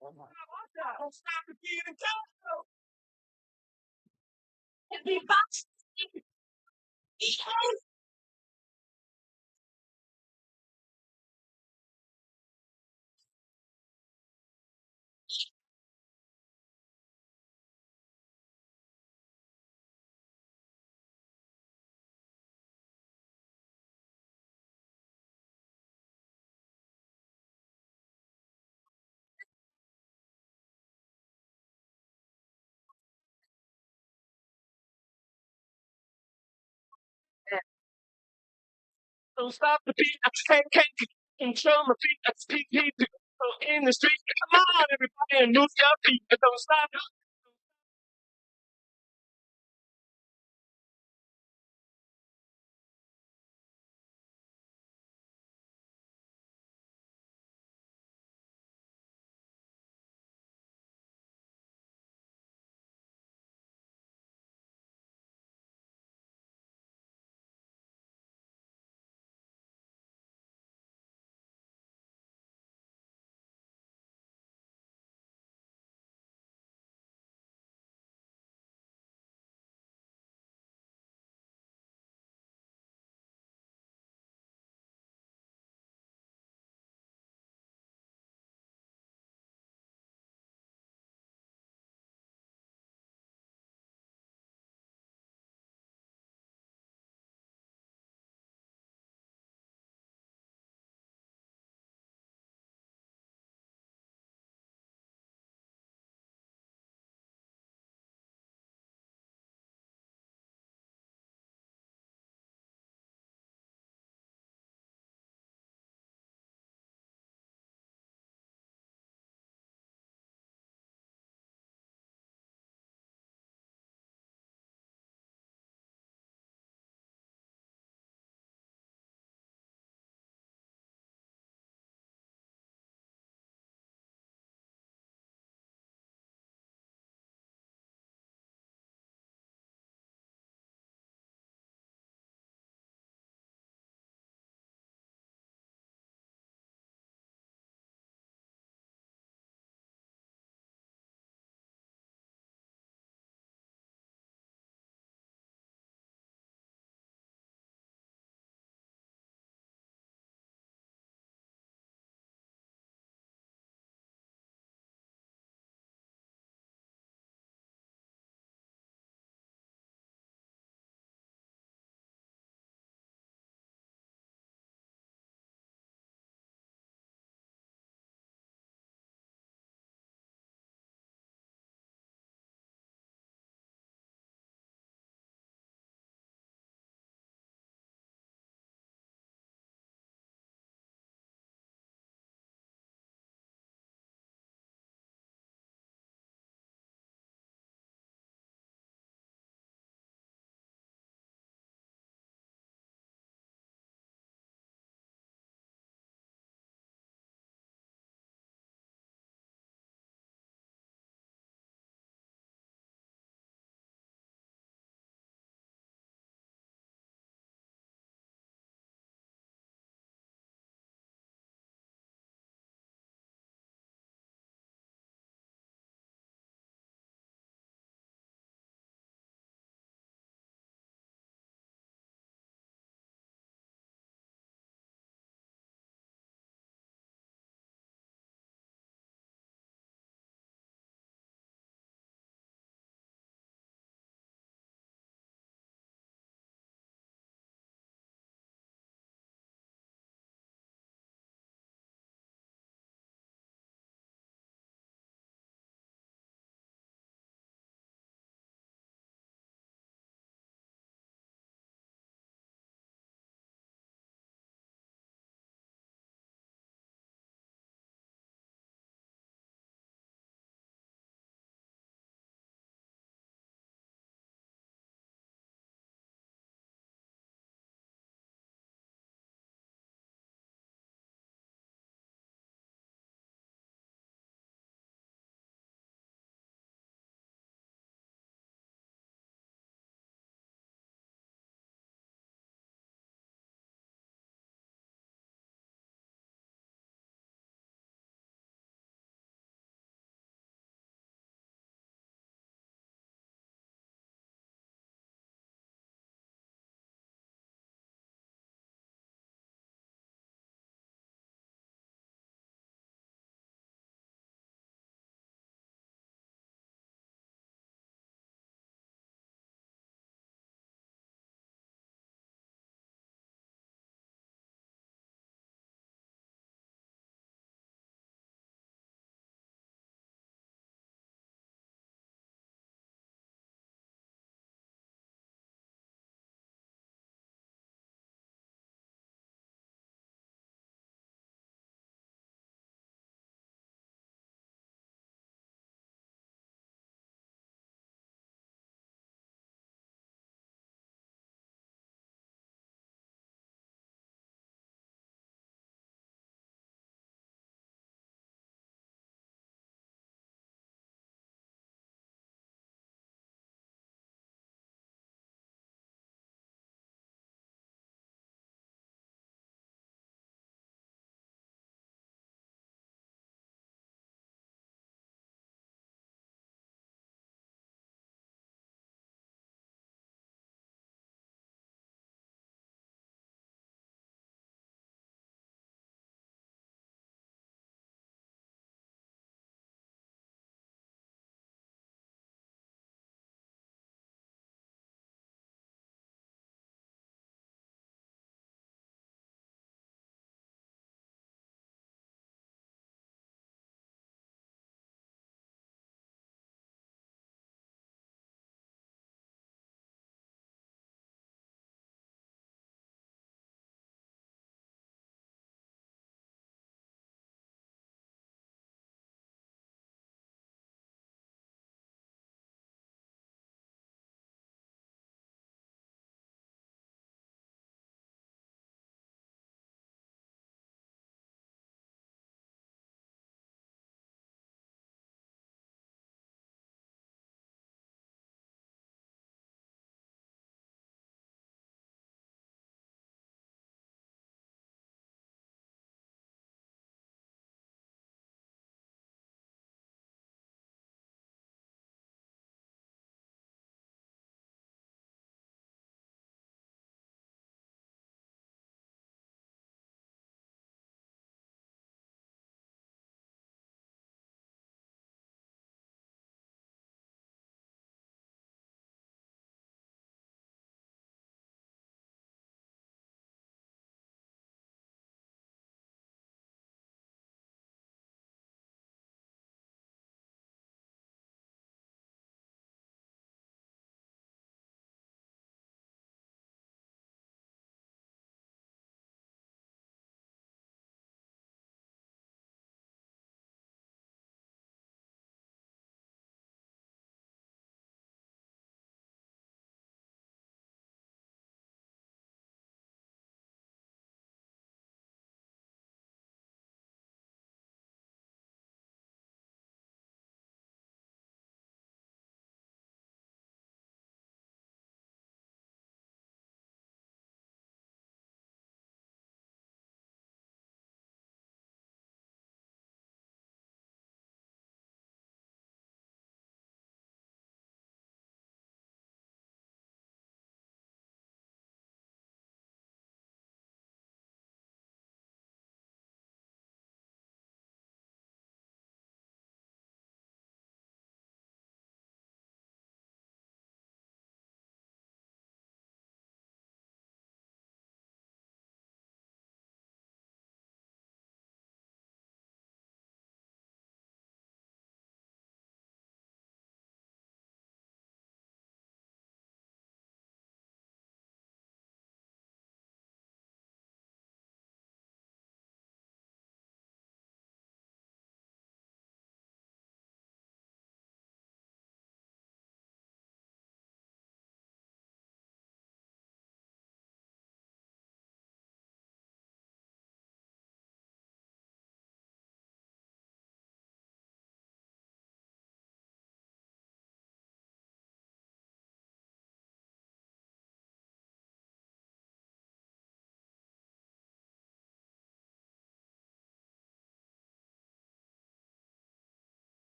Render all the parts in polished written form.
Don't stop the beat and go. And be boxed. Don't stop the beat. I can't control my feet. I speak people in the street. Come on, everybody, and move your feet. But don't stop.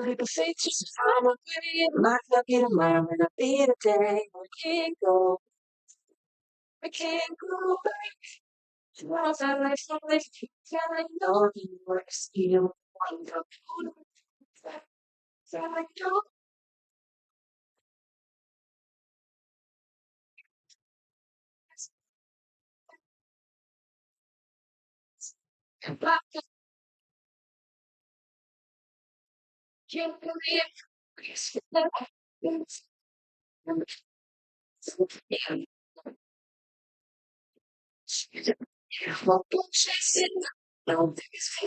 People say just I'm a it might not be tomorrow, and I'll be today. We can't go back. Tomorrow's our last one. Telling all the works you want to do. Telling you about the can't believe it's not well, chasing. No, it's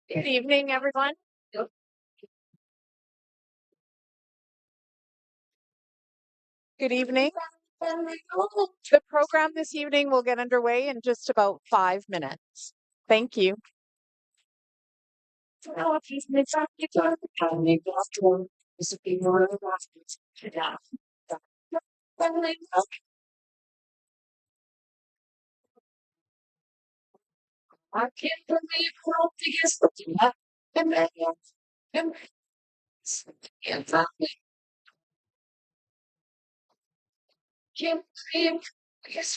Good evening, everyone. Good evening. The program this evening will get underway in just about 5 minutes. Thank you. I can't believe how big is looking at the man. And I can't believe it's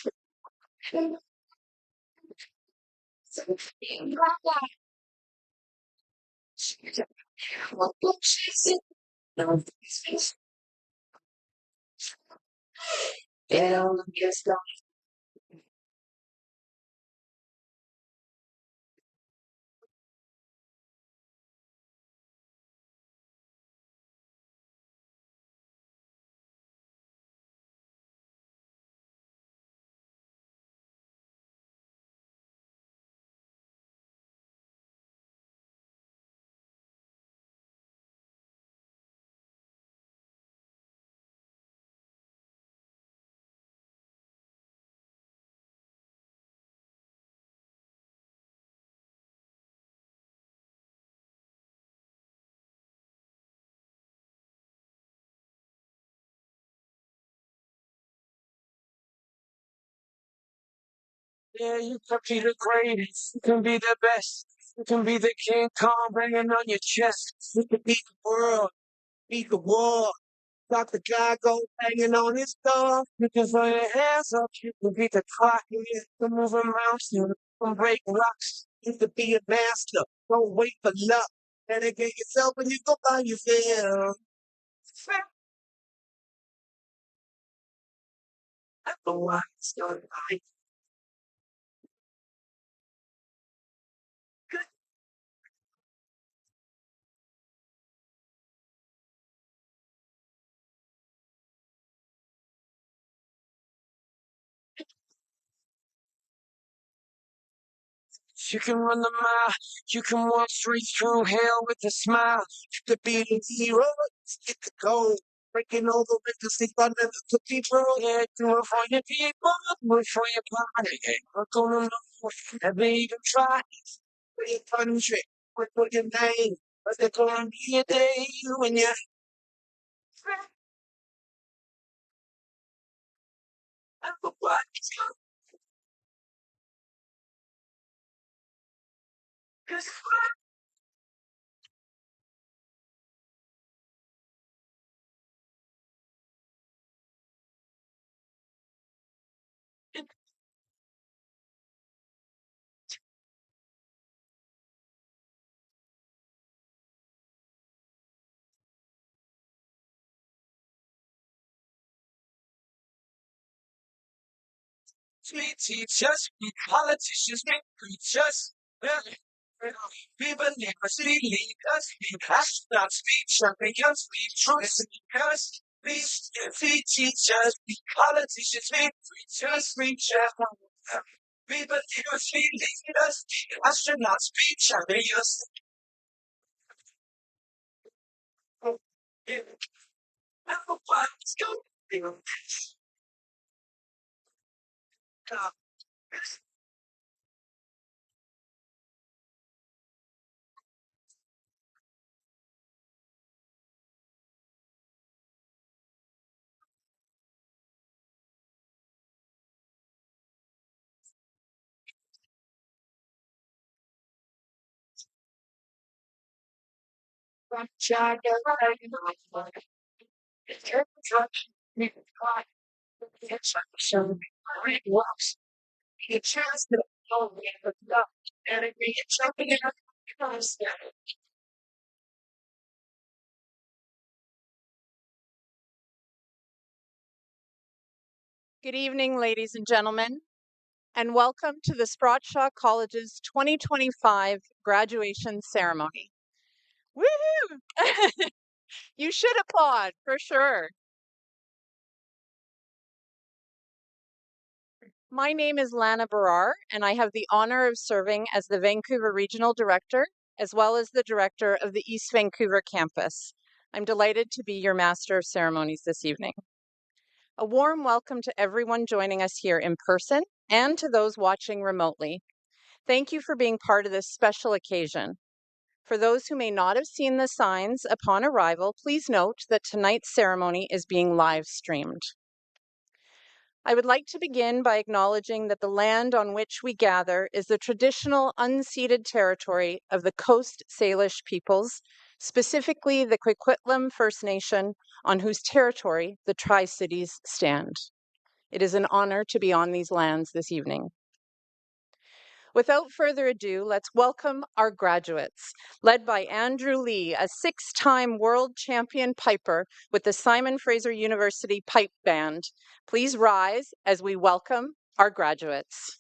Yeah, you can be the greatest. You can be the best. You can be the King Kong banging on your chest. You can beat the world, beat the war. Got the guy go banging on his door. You can throw your hands up. You can beat the clock. You can move a mountain. You can break rocks. You can be a master. Don't wait for luck. Dedicate yourself and you go by your field. Otherwise, you're right. You can run the mile, you can walk straight through hell with a smile. You could be the hero, get the goal. Breaking all the windows, sleep under the cookie roll. Yeah, do it for your people, do it for your party. Yeah, we're gonna know, never even try. For your country, for your name. But there's gonna be a day when you're Cause we teachers, we politicians, we preachers. People never see leaders, we astronauts, we champions, we truth seekers. We teachers, we politicians, we preachers, we champions. People never see leaders, we astronauts, we champions. Everybody's going to Good evening, ladies and gentlemen, and welcome to the Sprott Shaw College's 2025 graduation ceremony. Woohoo! You should applaud, for sure. My name is Lana Barrar, and I have the honor of serving as the Vancouver Regional Director, as well as the Director of the East Vancouver campus. I'm delighted to be your Master of Ceremonies this evening. A warm welcome to everyone joining us here in person and to those watching remotely. Thank you for being part of this special occasion. For those who may not have seen the signs upon arrival, please note that tonight's ceremony is being live streamed. I would like to begin by acknowledging that the land on which we gather is the traditional unceded territory of the Coast Salish peoples, specifically the Coquitlam First Nation, on whose territory the Tri-Cities stand. It is an honor to be on these lands this evening. Without further ado, let's welcome our graduates, led by Andrew Lee, a 6-time world champion piper with the Simon Fraser University Pipe Band. Please rise as we welcome our graduates.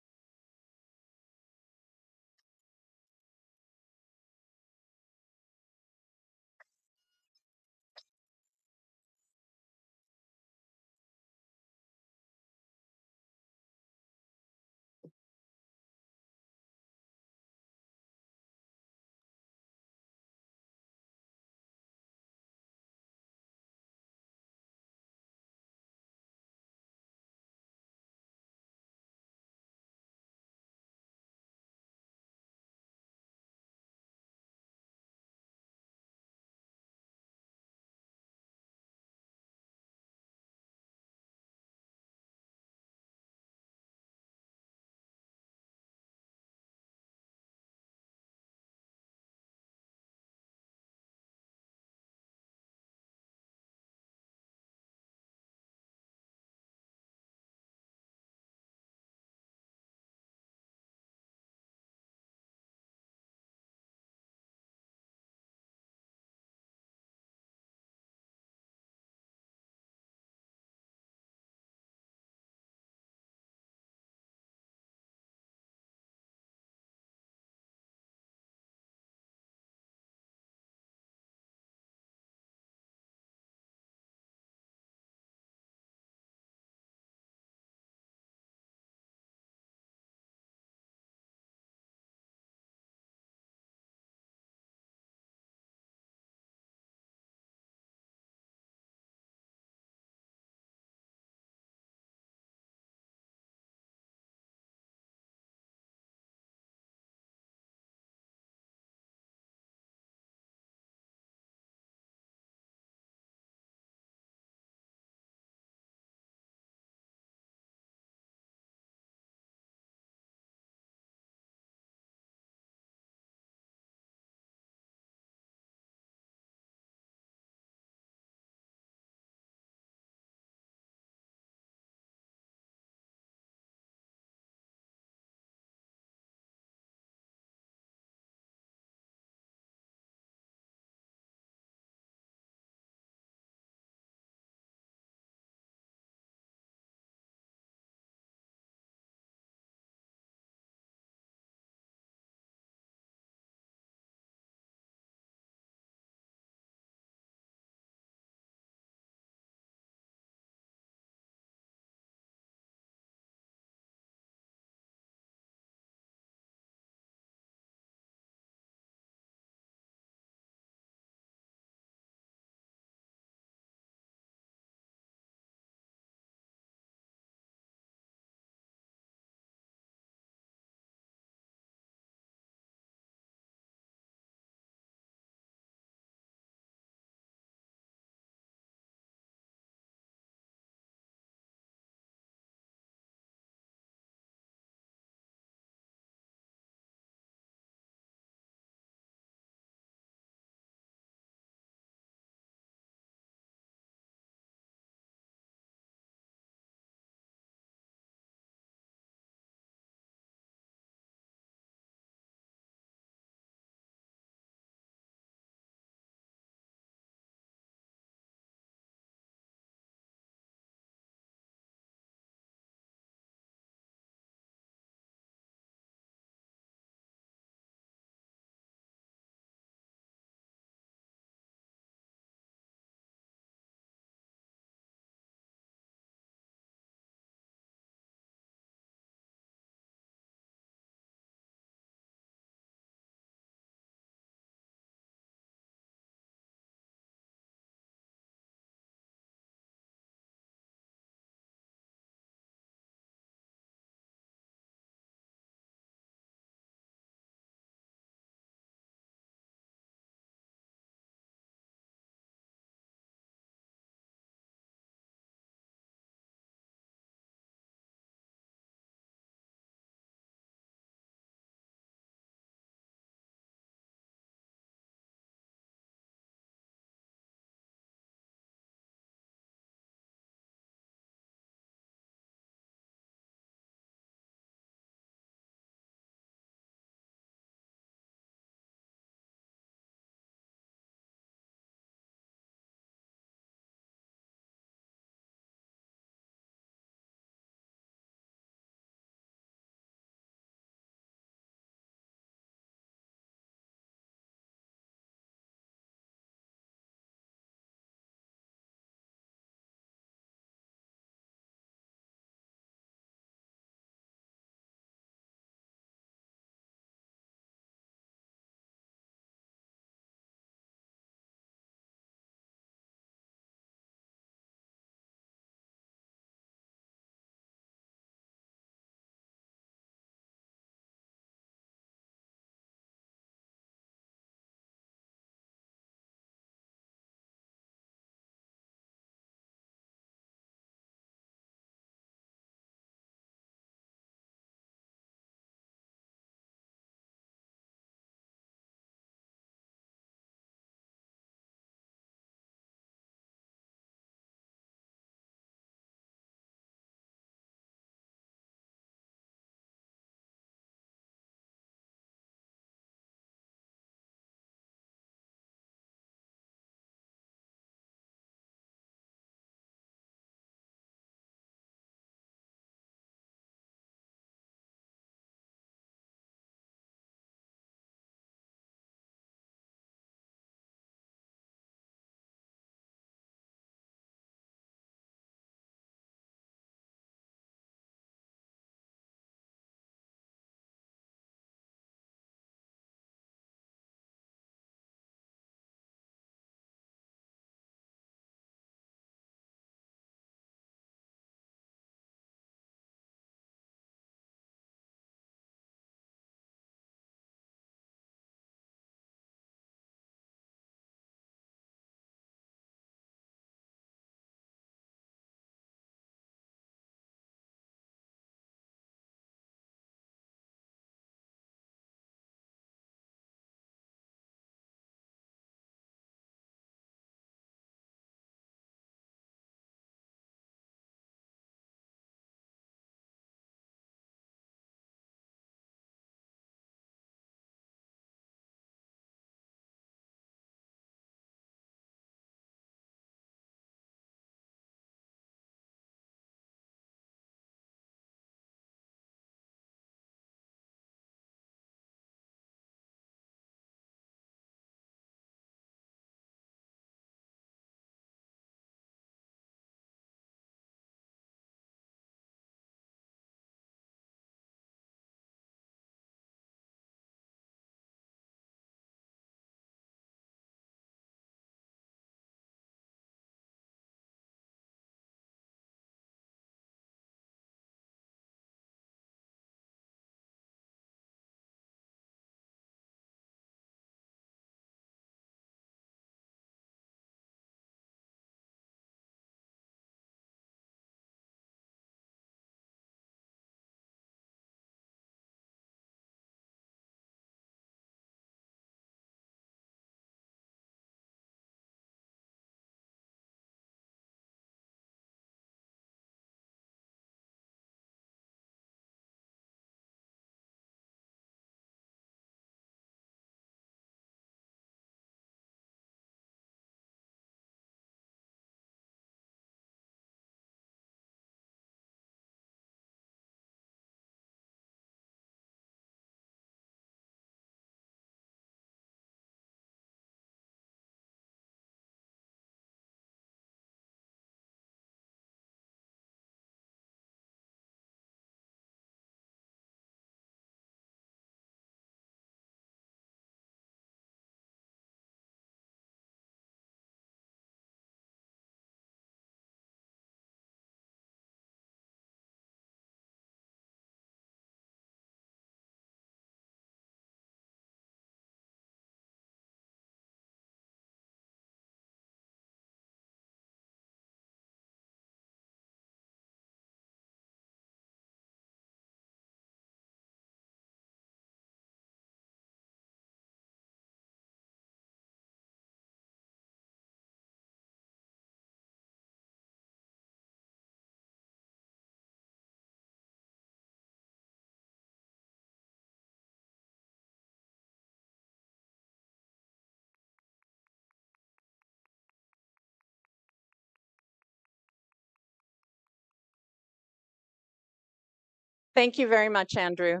Thank you very much, Andrew.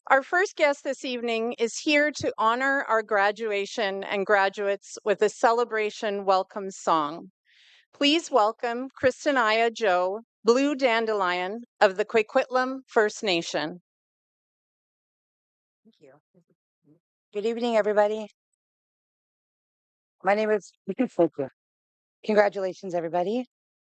Our first guest this evening is here to honor our graduation and graduates with a celebration welcome song. Please welcome Christinaya Joe, Blue Dandelion of the Coquitlam First Nation. Thank you. Good evening, everybody. My name is, thank you. Congratulations, everybody.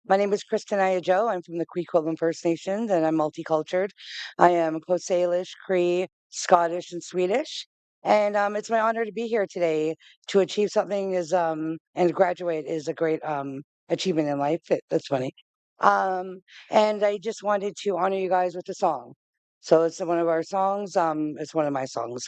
My name is Christinaya Joe. I'm from the Coquitlam First Nations, and I'm multicultured. I am Coast Salish, Cree, Scottish, and Swedish. And it's my honor to be here today. To achieve something is and graduate is a great achievement in life. That's funny. And I just wanted to honor you guys with a song. So it's one of our songs. It's one of my songs.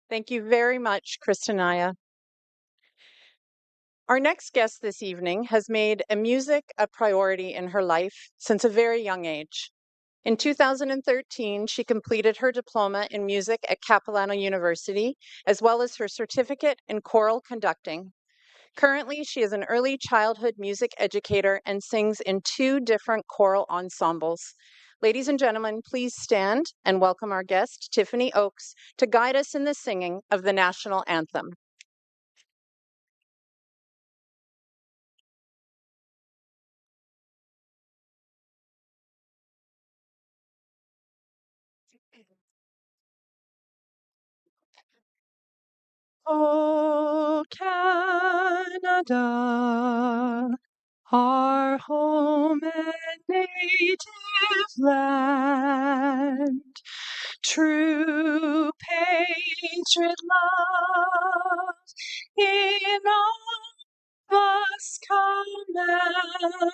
Thank you very much, Christinaya. Our next guest this evening has made music a priority in her life since a very young age. In 2013, she completed her diploma in music at Capilano University, as well as her certificate in choral conducting. Currently, she is an early childhood music educator and sings in 2 different choral ensembles. Ladies and gentlemen, please stand and welcome our guest, Tiffany Oakes, to guide us in the singing of the national anthem. Oh, Canada, our home and native land, true patriot love in all must command.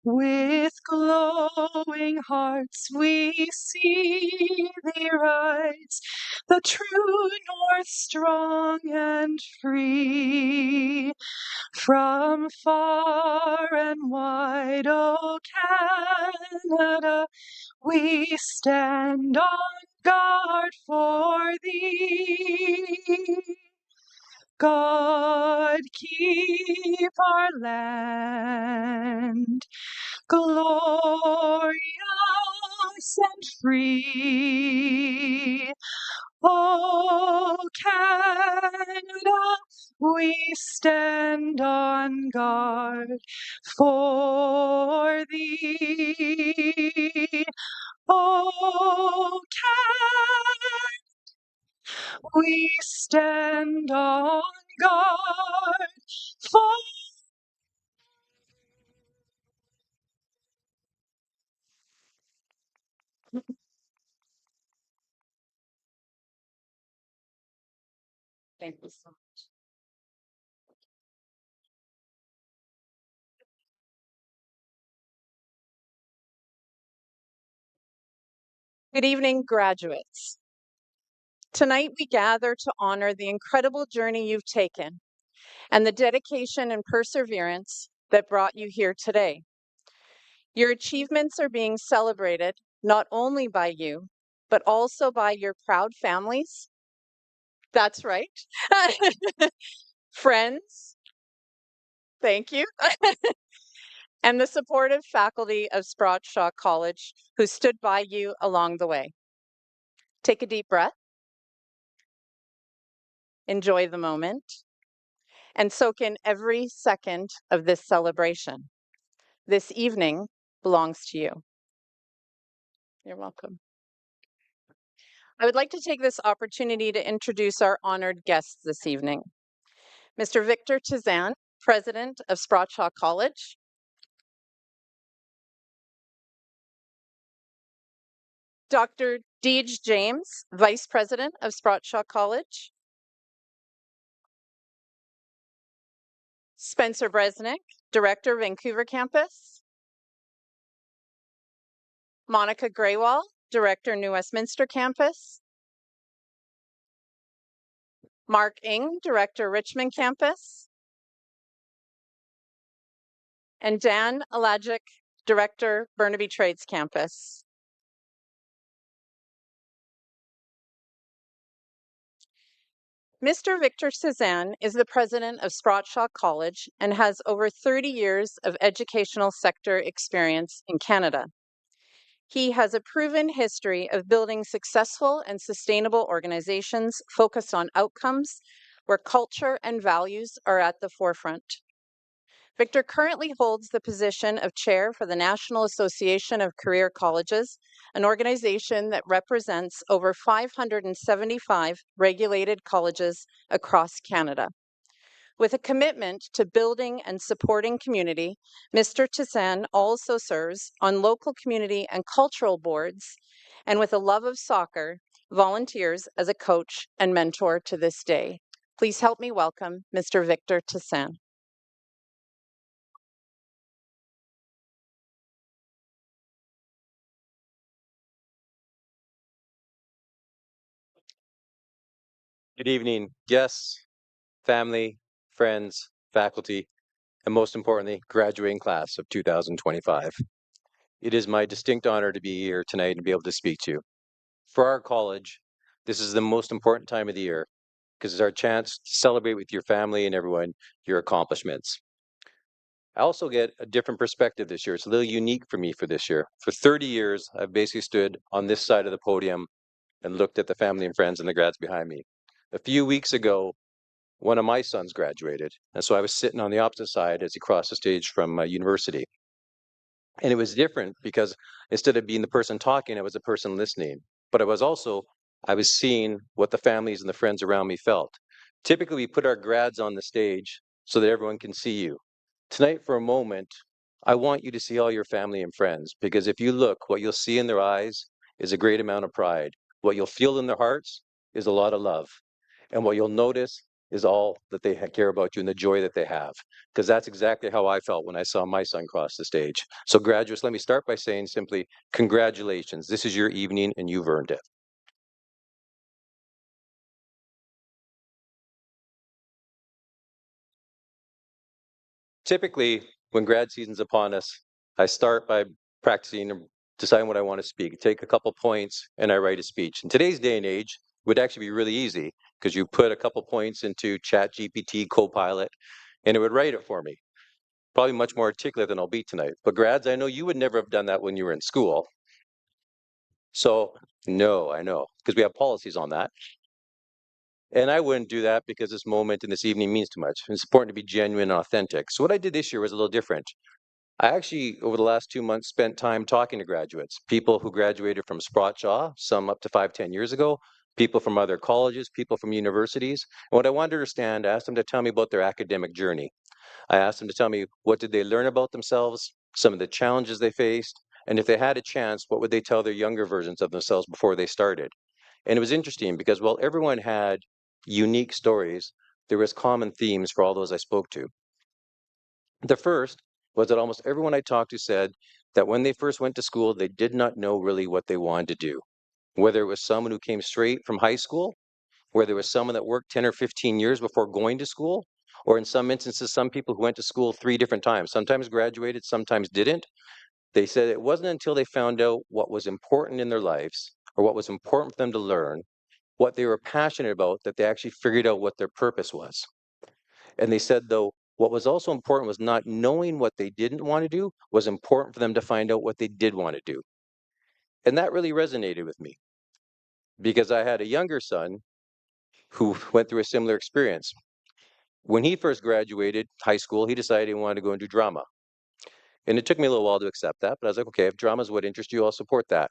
With glowing hearts we see thee rise, the true North strong and free. From far and wide, O Canada, We stand on guard for thee. God keep our land glorious and free. Oh, Canada, we stand on guard for thee. Oh, we stand on guard for. Thank you so much. Good evening, graduates. Tonight we gather to honor the incredible journey you've taken and the dedication and perseverance that brought you here today. Your achievements are being celebrated not only by you, but also by your proud families. That's right. Friends, thank you. And the supportive faculty of Sprott Shaw College who stood by you along the way. Take a deep breath, enjoy the moment, and soak in every second of this celebration. This evening belongs to you. You're welcome. I would like to take this opportunity to introduce our honored guests this evening. Mr. Victor Tizan, President of Sprott Shaw College. Dr. Deej James, Vice President of Sprott Shaw College. Spencer Bresnick, Director, Vancouver Campus. Monica Graywall, Director, New Westminster Campus. Mark Ng, Director, Richmond Campus. And Dan Alajic, Director, Burnaby Trades Campus. Mr. Victor Tizan is the president of Sprott Shaw College and has over 30 years of educational sector experience in Canada. He has a proven history of building successful and sustainable organizations focused on outcomes where culture and values are at the forefront. Victor currently holds the position of chair for the National Association of Career Colleges, an organization that represents over 575 regulated colleges across Canada. With a commitment to building and supporting community, Mr. Tizan also serves on local community and cultural boards, and with a love of soccer, volunteers as a coach and mentor to this day. Please help me welcome Mr. Victor Tizan. Good evening, guests, family, friends, faculty, and most importantly, graduating class of 2025. It is my distinct honor to be here tonight and be able to speak to you. For our college, this is the most important time of the year because it's our chance to celebrate with your family and everyone your accomplishments. I also get a different perspective this year. It's a little unique for me for this year. For 30 years, I've basically stood on this side of the podium and looked at the family and friends and the grads behind me. A few weeks ago, one of my sons graduated. And so I was sitting on the opposite side as he crossed the stage from university. And it was different because instead of being the person talking, I was the person listening. But I was seeing what the families and the friends around me felt. Typically, we put our grads on the stage so that everyone can see you. Tonight, for a moment, I want you to see all your family and friends because if you look, what you'll see in their eyes is a great amount of pride. What you'll feel in their hearts is a lot of love. And what you'll notice is all that they care about you and the joy that they have. Because that's exactly how I felt when I saw my son cross the stage. So graduates, let me start by saying simply, congratulations. This is your evening and you've earned it. Typically, when grad season's upon us, I start by practicing decide what I want to speak, take a couple points, and I write a speech. In today's day and age, it would actually be really easy because you put a couple points into ChatGPT, Copilot, and it would write it for me. Probably much more articulate than I'll be tonight. But grads, I know you would never have done that when you were in school. So no, I know, because we have policies on that. And I wouldn't do that because this moment and this evening means too much. It's important to be genuine and authentic. So what I did this year was a little different. I actually, over the last 2 months, spent time talking to graduates, people who graduated from Sprott Shaw, some up to 5-10 years ago, people from other colleges, people from universities. And what I wanted to understand, I asked them to tell me about their academic journey. I asked them to tell me what did they learn about themselves, some of the challenges they faced, and if they had a chance, what would they tell their younger versions of themselves before they started? And it was interesting because while everyone had unique stories, there was common themes for all those I spoke to. The first was that almost everyone I talked to said that when they first went to school, they did not know really what they wanted to do. Whether it was someone who came straight from high school, whether it was someone that worked 10 or 15 years before going to school, or in some instances, some people who went to school 3 different times, sometimes graduated, sometimes didn't. They said it wasn't until they found out what was important in their lives or what was important for them to learn, what they were passionate about, that they actually figured out what their purpose was. And they said, though, what was also important was not knowing what they didn't want to do was important for them to find out what they did want to do. And that really resonated with me because I had a younger son who went through a similar experience. When he first graduated high school, he decided he wanted to go and do drama. And it took me a little while to accept that, but I was like, okay, if drama is what interests you, I'll support that.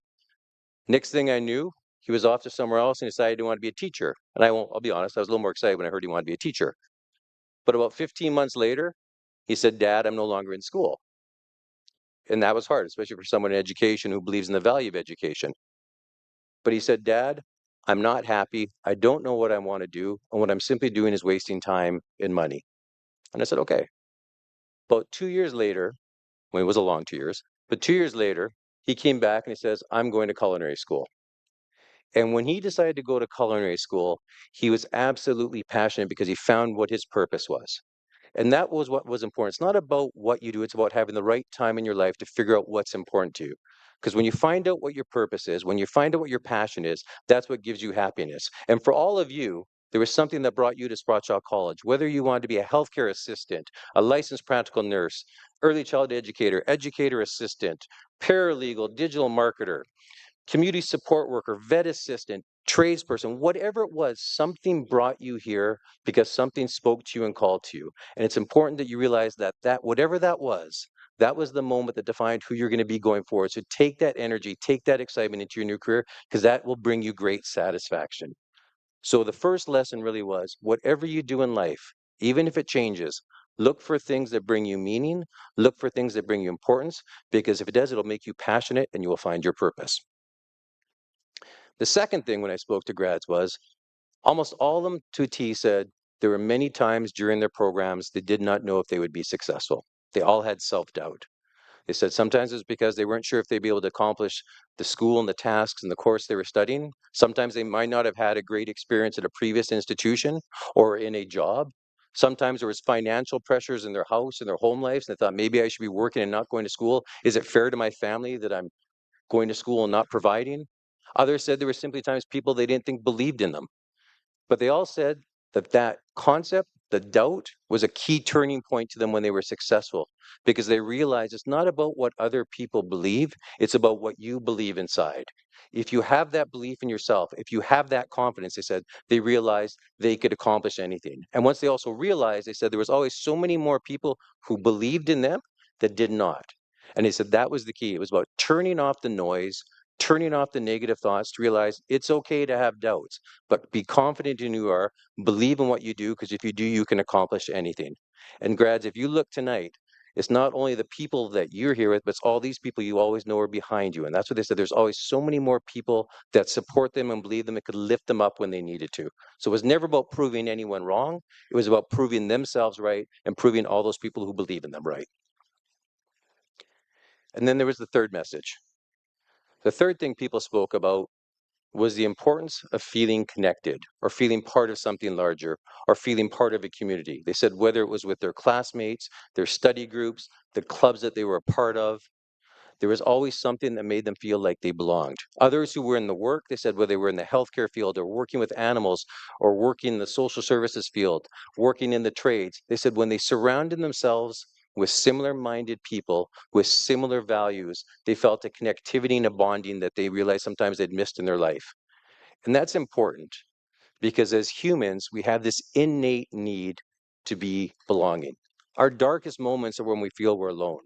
Next thing I knew, he was off to somewhere else and decided he wanted to be a teacher. And I'll be honest, I was a little more excited when I heard he wanted to be a teacher. But about 15 months later, he said, Dad, I'm no longer in school. And that was hard, especially for someone in education who believes in the value of education. But he said, Dad, I'm not happy. I don't know what I want to do. And what I'm simply doing is wasting time and money. And I said, okay. About 2 years later, well, it was a long 2 years, but 2 years later, he came back and he says, I'm going to culinary school. And when he decided to go to culinary school, he was absolutely passionate because he found what his purpose was. And that was what was important. It's not about what you do, it's about having the right time in your life to figure out what's important to you. Because when you find out what your purpose is, when you find out what your passion is, that's what gives you happiness. And for all of you, there was something that brought you to Sprott Shaw College, whether you wanted to be a healthcare assistant, a licensed practical nurse, early childhood educator, educator assistant, paralegal, digital marketer, community support worker, vet assistant, tradesperson, whatever it was, something brought you here because something spoke to you and called to you. And it's important that you realize that whatever that was the moment that defined who you're going to be going forward. So take that energy, take that excitement into your new career, because that will bring you great satisfaction. So the first lesson really was, whatever you do in life, even if it changes, look for things that bring you meaning, look for things that bring you importance, because if it does, it'll make you passionate and you will find your purpose. The second thing when I spoke to grads was almost all of them to a T said there were many times during their programs they did not know if they would be successful. They all had self-doubt. They said sometimes it's because they weren't sure if they'd be able to accomplish the school and the tasks and the course they were studying. Sometimes they might not have had a great experience at a previous institution or in a job. Sometimes there was financial pressures in their house and their home lives, and they thought maybe I should be working and not going to school. Is it fair to my family that I'm going to school and not providing? Others said there were simply times people they didn't think believed in them. But they all said that concept, the doubt, was a key turning point to them when they were successful, because they realized it's not about what other people believe, it's about what you believe inside. If you have that belief in yourself, if you have that confidence, they said, they realized they could accomplish anything. And once they also realized, they said there was always so many more people who believed in them that did not. And they said that was the key. It was about turning off the noise, turning off the negative thoughts to realize it's okay to have doubts, but be confident in who you are, believe in what you do, because if you do, you can accomplish anything. And grads, if you look tonight, it's not only the people that you're here with, but it's all these people you always know are behind you. And that's what they said. There's always so many more people that support them and believe them and could lift them up when they needed to. So it was never about proving anyone wrong. It was about proving themselves right and proving all those people who believe in them right. And then there was the third message. The third thing people spoke about was the importance of feeling connected or feeling part of something larger or feeling part of a community. They said whether it was with their classmates, their study groups, the clubs that they were a part of, There was always something that made them feel like they belonged. Others who were in the work, they said, whether they were in the healthcare field or working with animals or working in the social services field, working in the trades, they said when they surrounded themselves with similar-minded people, with similar values, they felt a connectivity and a bonding that they realized sometimes they'd missed in their life. And that's important because as humans, we have this innate need to be belonging. Our darkest moments are when we feel we're alone.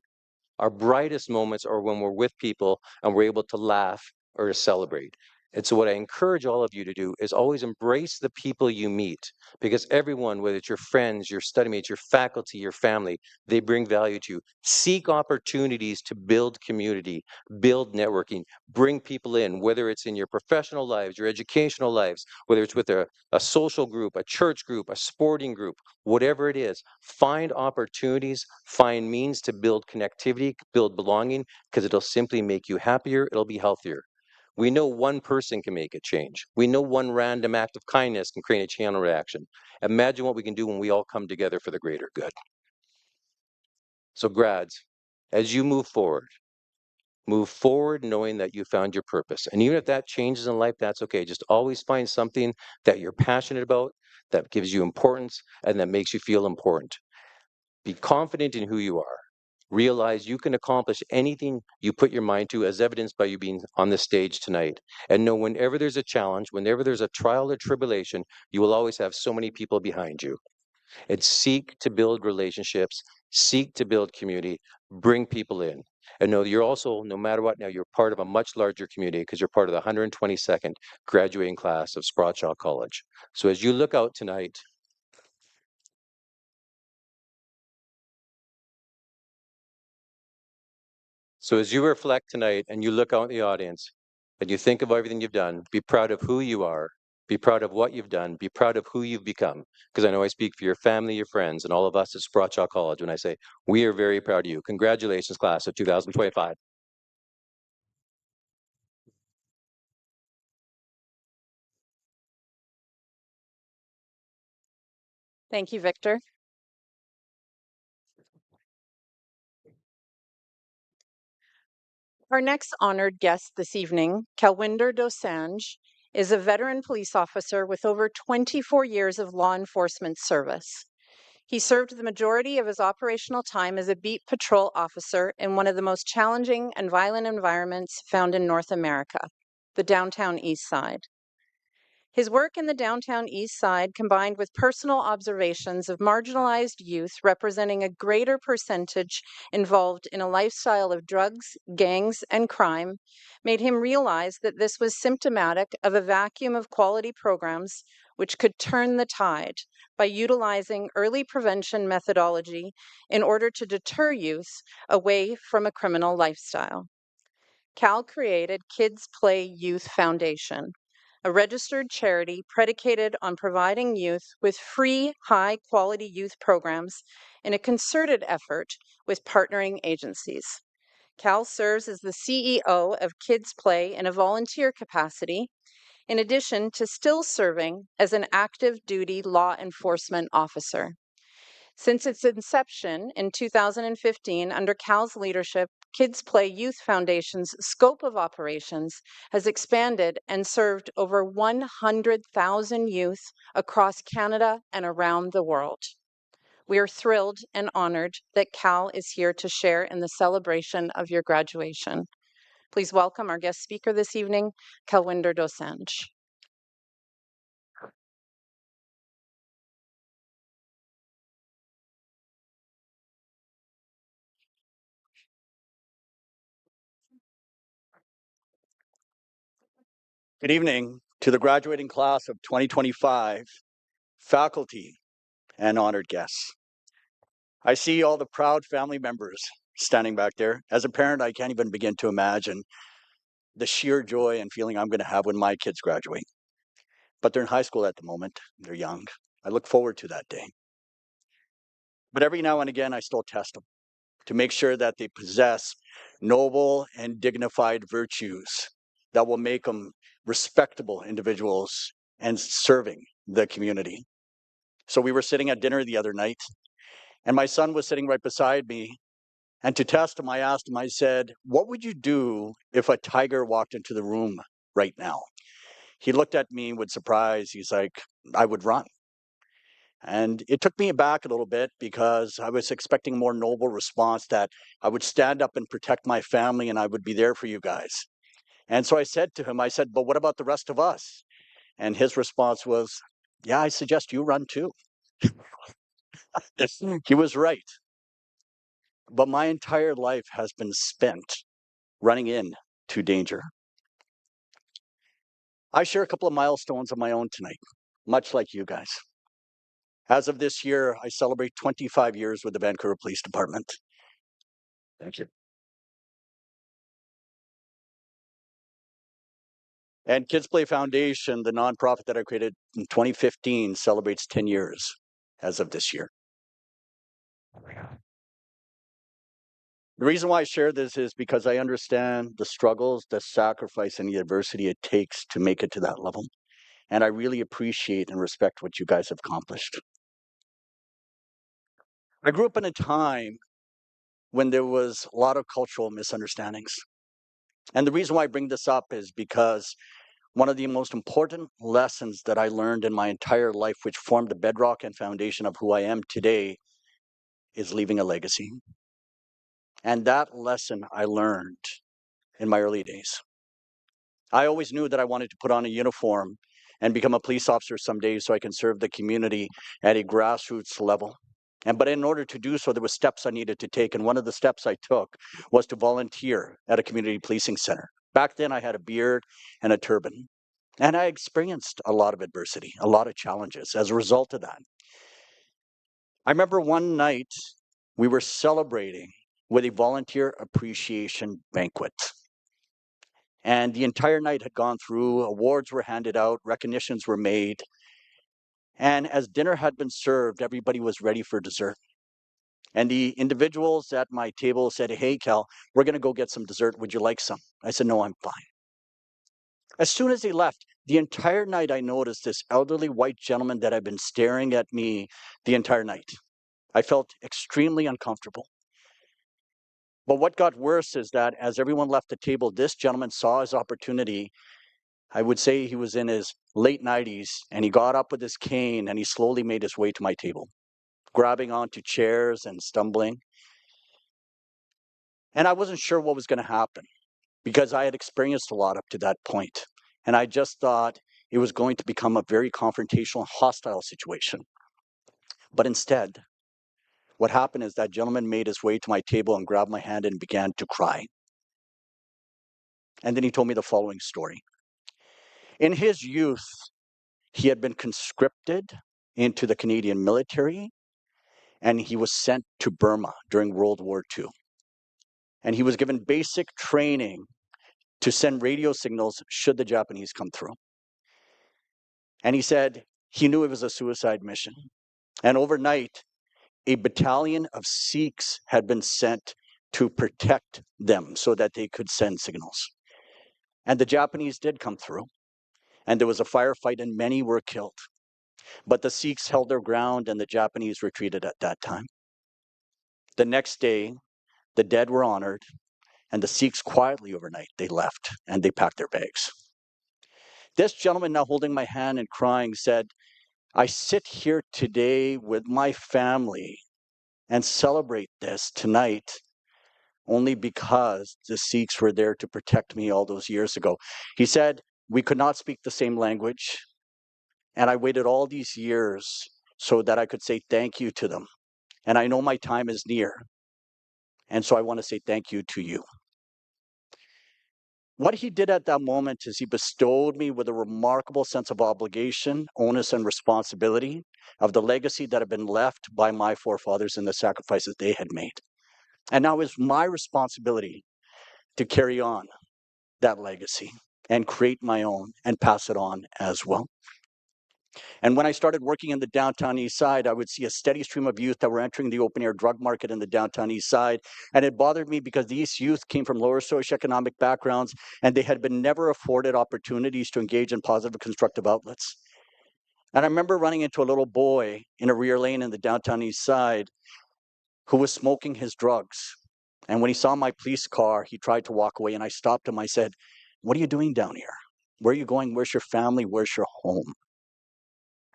Our brightest moments are when we're with people and we're able to laugh or to celebrate. And so what I encourage all of you to do is always embrace the people you meet, because everyone, whether it's your friends, your study mates, your faculty, your family, they bring value to you. Seek opportunities to build community, build networking, bring people in, whether it's in your professional lives, your educational lives, whether it's with a social group, a church group, a sporting group, whatever it is, find opportunities, find means to build connectivity, build belonging, because it'll simply make you happier, it'll be healthier. We know one person can make a change. We know one random act of kindness can create a chain reaction. Imagine what we can do when we all come together for the greater good. So grads, as you move forward knowing that you found your purpose. And even if that changes in life, that's okay. Just always find something that you're passionate about, that gives you importance, and that makes you feel important. Be confident in who you are. Realize you can accomplish anything you put your mind to, as evidenced by you being on the stage tonight. And know whenever there's a challenge, whenever there's a trial or tribulation, you will always have so many people behind you. And seek to build relationships, seek to build community, bring people in. And know you're also, no matter what now, you're part of a much larger community because you're part of the 122nd graduating class of Sprott Shaw College. So as you look out tonight, So as you reflect tonight and you look out in the audience and you think of everything you've done, be proud of who you are, be proud of what you've done, be proud of who you've become. Because I know I speak for your family, your friends, and all of us at Sprott Shaw College when I say we are very proud of you. Congratulations, class of 2025. Thank you, Victor. Our next honored guest this evening, Kelwinder Dosanjh, is a veteran police officer with over 24 years of law enforcement service. He served the majority of his operational time as a beat patrol officer in one of the most challenging and violent environments found in North America, the downtown East Side. His work in the downtown East Side, combined with personal observations of marginalized youth representing a greater percentage involved in a lifestyle of drugs, gangs, and crime, made him realize that this was symptomatic of a vacuum of quality programs which could turn the tide by utilizing early prevention methodology in order to deter youth away from a criminal lifestyle. Cal created Kids Play Youth Foundation, a registered charity predicated on providing youth with free, high-quality youth programs in a concerted effort with partnering agencies. Cal serves as the CEO of Kids Play in a volunteer capacity, in addition to still serving as an active duty law enforcement officer. Since its inception in 2015, under Cal's leadership, Kids Play Youth Foundation's scope of operations has expanded and served over 100,000 youth across Canada and around the world. We are thrilled and honored that Cal is here to share in the celebration of your graduation. Please welcome our guest speaker this evening, Kelwinder Dosanjh. Good evening to the graduating class of 2025, faculty, and honored guests. I see all the proud family members standing back there. As a parent, I can't even begin to imagine the sheer joy and feeling I'm going to have when my kids graduate. But they're in high school at the moment. They're young. I look forward to that day. But every now and again, I still test them to make sure that they possess noble and dignified virtues that will make them respectable individuals and serving the community. So we were sitting at dinner the other night, and my son was sitting right beside me, And to test him, I asked him, I said, what would you do if a tiger walked into the room right now? He looked at me with surprise. He's like, I would run. And it took me aback a little bit because I was expecting a more noble response that I would stand up and protect my family and I would be there for you guys. And so I said to him, I said, but what about the rest of us? And his response was, yeah, I suggest you run too. He was right. But my entire life has been spent running into danger. I share a couple of milestones of my own tonight, much like you guys. As of this year, I celebrate 25 years with the Vancouver Police Department. Thank you. And Kids Play Foundation, the nonprofit that I created in 2015, celebrates 10 years as of this year. The reason why I share this is because I understand the struggles, the sacrifice, and the adversity it takes to make it to that level. And I really appreciate and respect what you guys have accomplished. I grew up in a time when there was a lot of cultural misunderstandings. And the reason why I bring this up is because one of the most important lessons that I learned in my entire life, which formed the bedrock and foundation of who I am today, is leaving a legacy. And that lesson I learned in my early days. I always knew that I wanted to put on a uniform and become a police officer someday so I can serve the community at a grassroots level. But in order to do so, there were steps I needed to take. And one of the steps I took was to volunteer at a community policing center. Back then, I had a beard and a turban. And I experienced a lot of adversity, a lot of challenges as a result of that. I remember one night we were celebrating with a volunteer appreciation banquet. And the entire night had gone through, awards were handed out, recognitions were made. And as dinner had been served, everybody was ready for dessert. And the individuals at my table said, hey, Cal, we're going to go get some dessert. Would you like some? I said, no, I'm fine. As soon as they left, the entire night I noticed this elderly white gentleman that had been staring at me the entire night. I felt extremely uncomfortable. But what got worse is that as everyone left the table, this gentleman saw his opportunity. I would say he was in his late 90s, and he got up with his cane and he slowly made his way to my table, grabbing onto chairs and stumbling. And I wasn't sure what was going to happen because I had experienced a lot up to that point. And I just thought it was going to become a very confrontational, hostile situation. But instead, what happened is that gentleman made his way to my table and grabbed my hand and began to cry. And then he told me the following story. In his youth, he had been conscripted into the Canadian military, and he was sent to Burma during World War II. And he was given basic training to send radio signals should the Japanese come through. And he said he knew it was a suicide mission. And overnight, a battalion of Sikhs had been sent to protect them so that they could send signals. And the Japanese did come through. And there was a firefight and many were killed. But the Sikhs held their ground and the Japanese retreated at that time. The next day, the dead were honored, and the Sikhs quietly overnight, they left and they packed their bags. This gentleman now holding my hand and crying said, I sit here today with my family and celebrate this tonight only because the Sikhs were there to protect me all those years ago. He said, we could not speak the same language, and I waited all these years so that I could say thank you to them. And I know my time is near, and so I want to say thank you to you. What he did at that moment is he bestowed me with a remarkable sense of obligation, onus, and responsibility of the legacy that had been left by my forefathers and the sacrifices they had made. And now it's my responsibility to carry on that legacy and create my own and pass it on as well. And when I started working in the downtown east side, I would see a steady stream of youth that were entering the open air drug market in the downtown east side. And it bothered me because these youth came from lower socioeconomic backgrounds and they had been never afforded opportunities to engage in positive constructive outlets. And I remember running into a little boy in a rear lane in the downtown east side who was smoking his drugs. And when he saw my police car, he tried to walk away, and I stopped him. I said, "What are you doing down here? Where are you going? Where's your family? Where's your home?"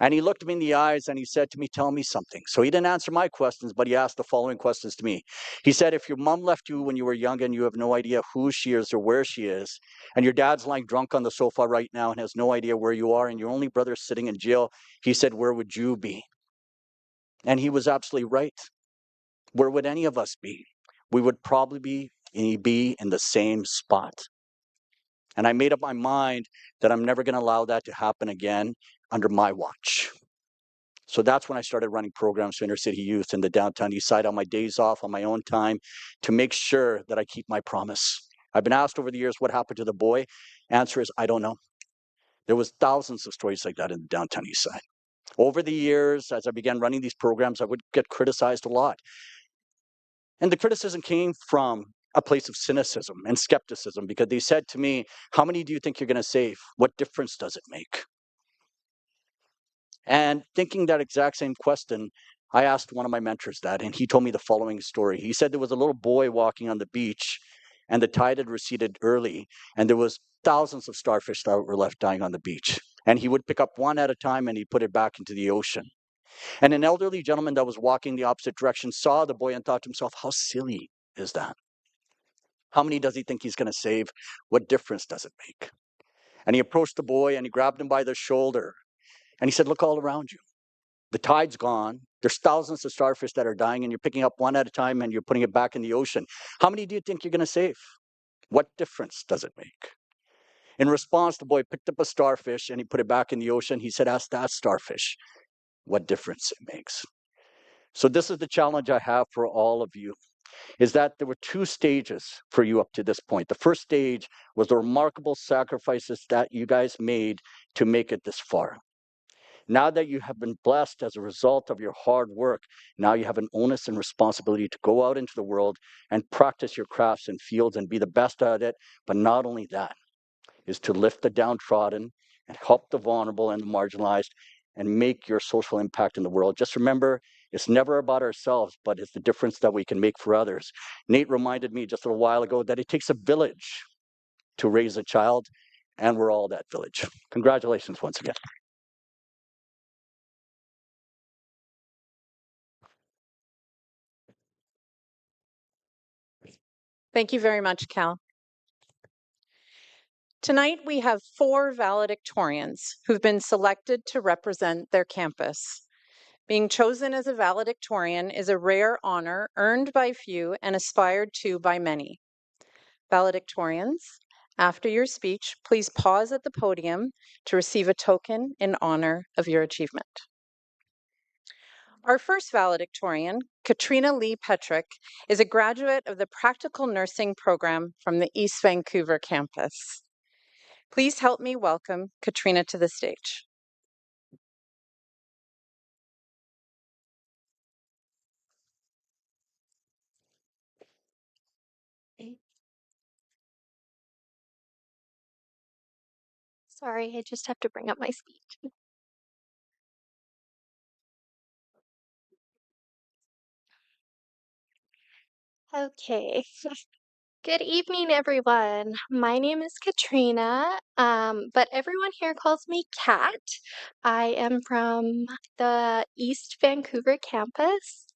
And he looked me in the eyes and he said to me, "Tell me something." So he didn't answer my questions, but he asked the following questions to me. He said, "If your mom left you when you were young and you have no idea who she is or where she is, and your dad's lying drunk on the sofa right now and has no idea where you are, and your only brother's sitting in jail," he said, "where would you be?" And he was absolutely right. Where would any of us be? We would probably be in the same spot. And I made up my mind that I'm never going to allow that to happen again under my watch. So that's when I started running programs for inner city youth in the downtown east side on my days off, on my own time, to make sure that I keep my promise. I've been asked over the years what happened to the boy. Answer is, I don't know. There was thousands of stories like that in the downtown east side. Over the years, as I began running these programs, I would get criticized a lot. And the criticism came from a place of cynicism and skepticism, because they said to me, "How many do you think you're going to save? What difference does it make?" And thinking that exact same question, I asked one of my mentors that, and he told me the following story. He said there was a little boy walking on the beach, and the tide had receded early, and there was thousands of starfish that were left dying on the beach. And he would pick up one at a time and he'd put it back into the ocean. And an elderly gentleman that was walking the opposite direction saw the boy and thought to himself, "How silly is that? How many does he think he's going to save? What difference does it make?" And he approached the boy and he grabbed him by the shoulder and he said, "Look all around you. The tide's gone. There's thousands of starfish that are dying, and you're picking up one at a time and you're putting it back in the ocean. How many do you think you're going to save? What difference does it make?" In response, the boy picked up a starfish and he put it back in the ocean. He said, "Ask that starfish what difference it makes." So this is the challenge I have for all of you, is that there were two stages for you up to this point. The first stage was the remarkable sacrifices that you guys made to make it this far. Now that you have been blessed as a result of your hard work, now you have an onus and responsibility to go out into the world and practice your crafts and fields and be the best at it. But not only that, is to lift the downtrodden and help the vulnerable and the marginalized and make your social impact in the world. Just remember, it's never about ourselves, but it's the difference that we can make for others. Nate reminded me just a little while ago that it takes a village to raise a child, and we're all that village. Congratulations once again. Thank you very much, Cal. Tonight, we have 4 valedictorians who've been selected to represent their campus. Being chosen as a valedictorian is a rare honor earned by few and aspired to by many. Valedictorians, after your speech, please pause at the podium to receive a token in honor of your achievement. Our first valedictorian, Katrina Lee Petrick, is a graduate of the Practical Nursing program from the East Vancouver campus. Please help me welcome Katrina to the stage. Sorry, I just have to bring up my speech. Okay. Good evening, everyone. My name is Katrina, but everyone here calls me Kat. I am from the East Vancouver campus.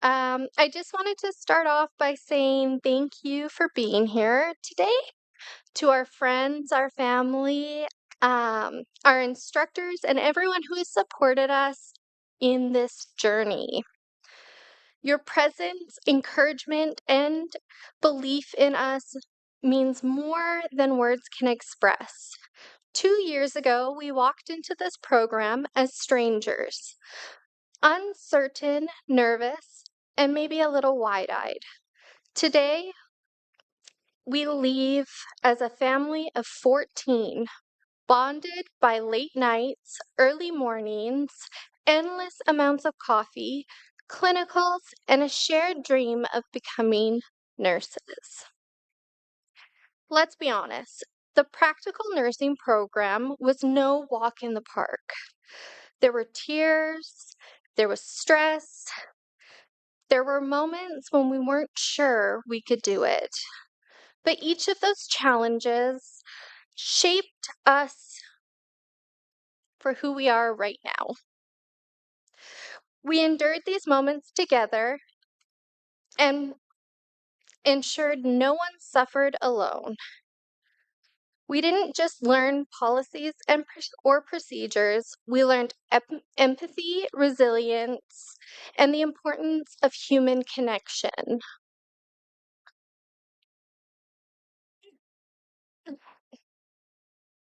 I just wanted to start off by saying thank you for being here today. To our friends, our family, our instructors, and everyone who has supported us in this journey. Your presence, encouragement, and belief in us means more than words can express. 2 years ago, we walked into this program as strangers, uncertain, nervous, and maybe a little wide-eyed. Today, we leave as a family of 14, bonded by late nights, early mornings, endless amounts of coffee, clinicals, and a shared dream of becoming nurses. Let's be honest, the practical nursing program was no walk in the park. There were tears, there was stress, There were moments when we weren't sure we could do it. But each of those challenges shaped us for who we are right now. We endured these moments together and ensured no one suffered alone. We didn't just learn policies or procedures, we learned empathy, resilience, and the importance of human connection.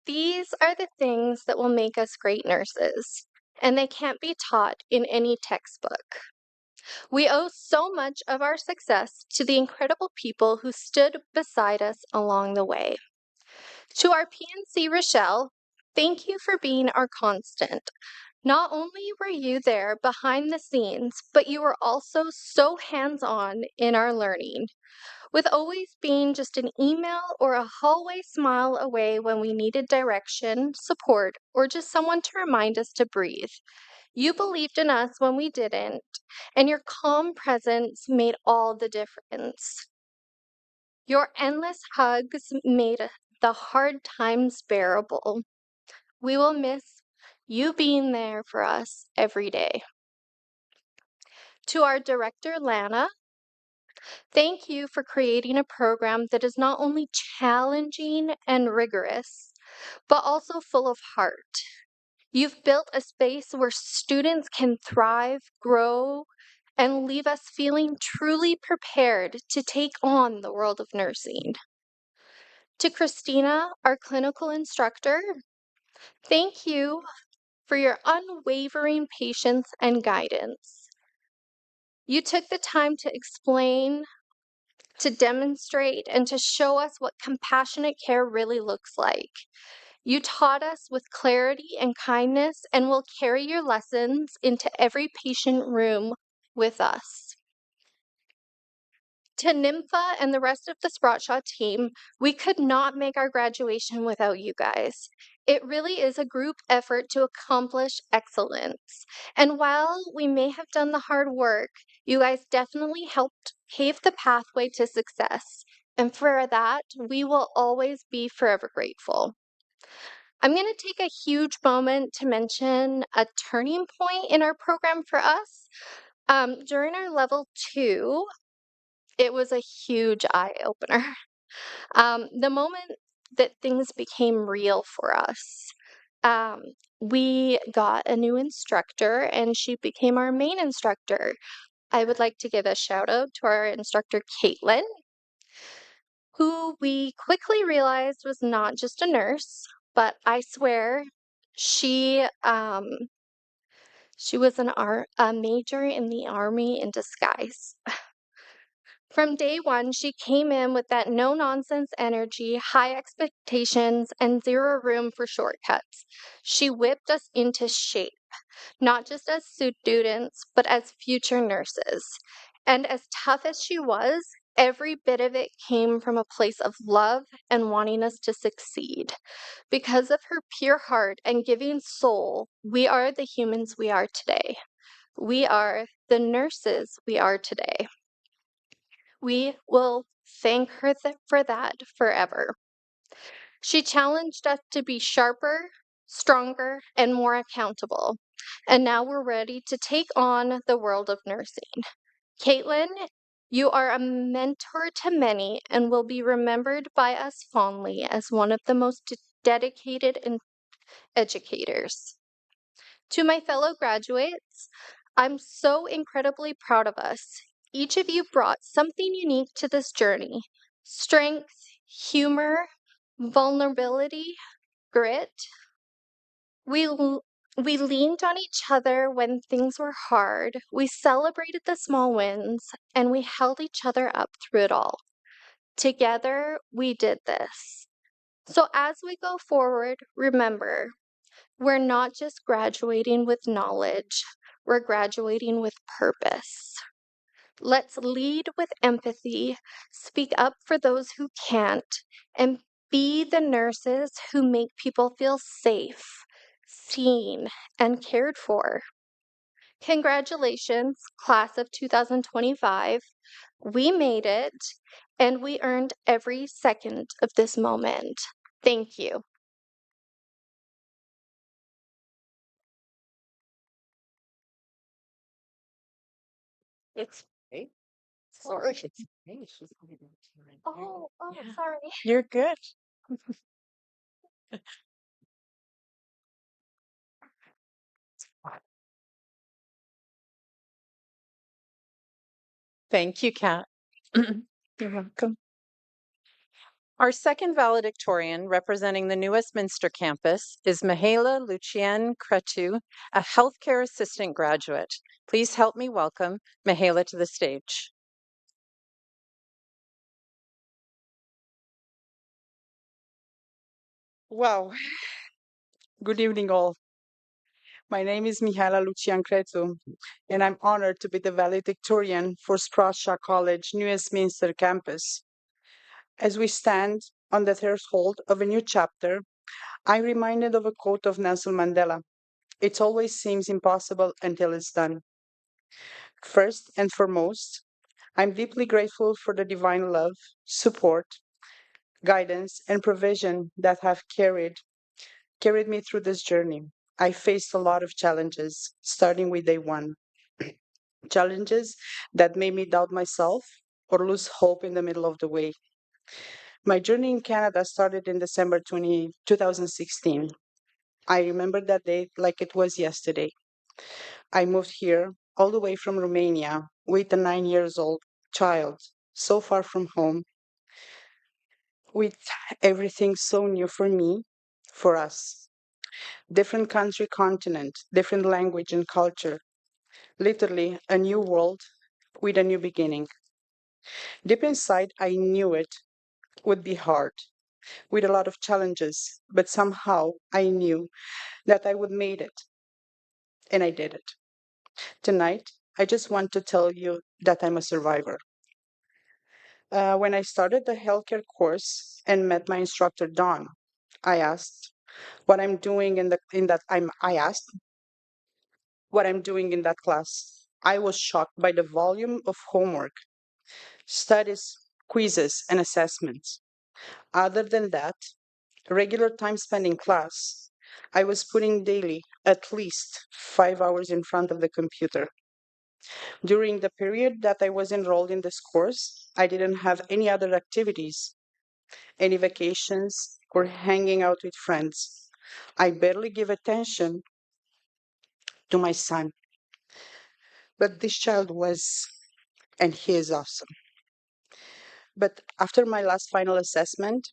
These are the things that will make us great nurses, and they can't be taught in any textbook. We owe so much of our success to the incredible people who stood beside us along the way. To our PNC Rochelle, thank you for being our constant. Not only were you there behind the scenes, but you were also so hands-on in our learning, with always being just an email or a hallway smile away when we needed direction, support, or just someone to remind us to breathe. You believed in us when we didn't, and your calm presence made all the difference. Your endless hugs made the hard times bearable. We will miss you being there for us every day. To our director, Lana, thank you for creating a program that is not only challenging and rigorous, but also full of heart. You've built a space where students can thrive, grow, and leave us feeling truly prepared to take on the world of nursing. To Christina, our clinical instructor, thank you for your unwavering patience and guidance. You took the time to explain, to demonstrate, and to show us what compassionate care really looks like. You taught us with clarity and kindness and will carry your lessons into every patient room with us. To Nympha and the rest of the Sprott Shaw team, we could not make our graduation without you guys. It really is a group effort to accomplish excellence. And while we may have done the hard work, you guys definitely helped pave the pathway to success. And for that, we will always be forever grateful. I'm going to take a huge moment to mention a turning point in our program for us. During our level 2, it was a huge eye-opener. The moment that things became real for us, we got a new instructor and she became our main instructor. I would like to give a shout out to our instructor, Caitlin, who we quickly realized was not just a nurse, but I swear she was a major in the Army in disguise. From day one, she came in with that no-nonsense energy, high expectations, and zero room for shortcuts. She whipped us into shape, not just as students, but as future nurses. And as tough as she was, every bit of it came from a place of love and wanting us to succeed. Because of her pure heart and giving soul, we are the humans we are today. We are the nurses we are today. We will thank her for that forever. She challenged us to be sharper, stronger, and more accountable. And now we're ready to take on the world of nursing. Caitlin, you are a mentor to many and will be remembered by us fondly as one of the most dedicated educators. To my fellow graduates, I'm so incredibly proud of us. Each of you brought something unique to this journey: strength, humor, vulnerability, grit. We leaned on each other when things were hard. We celebrated the small wins, and we held each other up through it all. Together, we did this. So as we go forward, remember, we're not just graduating with knowledge, we're graduating with purpose. Let's lead with empathy, speak up for those who can't, and be the nurses who make people feel safe, seen, and cared for. Congratulations, class of 2025. We made it, and we earned every second of this moment. Thank you. It's okay. Sorry. It's okay. Oh, Yeah. sorry. You're good. Thank you, Kat. You're welcome. Our second valedictorian representing the new Westminster campus is Mihaela Lucienne Cretu, a healthcare assistant graduate. Please help me welcome Mihaela to the stage. Wow. Good evening, all. My name is Mihaela Lucian Cretu, and I'm honored to be the valedictorian for Sprott Shaw College New Westminster campus. As we stand on the threshold of a new chapter, I'm reminded of a quote of Nelson Mandela. It always seems impossible until it's done. First and foremost, I'm deeply grateful for the divine love, support, guidance, and provision that have carried me through this journey. I faced a lot of challenges, starting with day one. Challenges that made me doubt myself or lose hope in the middle of the way. My journey in Canada started in December 2016. I remember that day like it was yesterday. I moved here all the way from Romania with a 9 years old child, so far from home, with everything so new for me, for us. Different country, continent, different language and culture. Literally a new world with a new beginning. Deep inside, I knew it would be hard, with a lot of challenges, but somehow I knew that I would make it, and I did it. Tonight, I just want to tell you that I'm a survivor. When I started the healthcare course and met my instructor Dawn, I asked what I'm doing I asked what I'm doing in that class. I was shocked by the volume of homework, studies, quizzes, and assessments. Other than that, regular time spent in class, I was putting daily at least 5 hours in front of the computer. During the period that I was enrolled in this course, I didn't have any other activities, any vacations, or hanging out with friends. I barely give attention to my son. But this child was, and he is awesome. But after my last final assessment,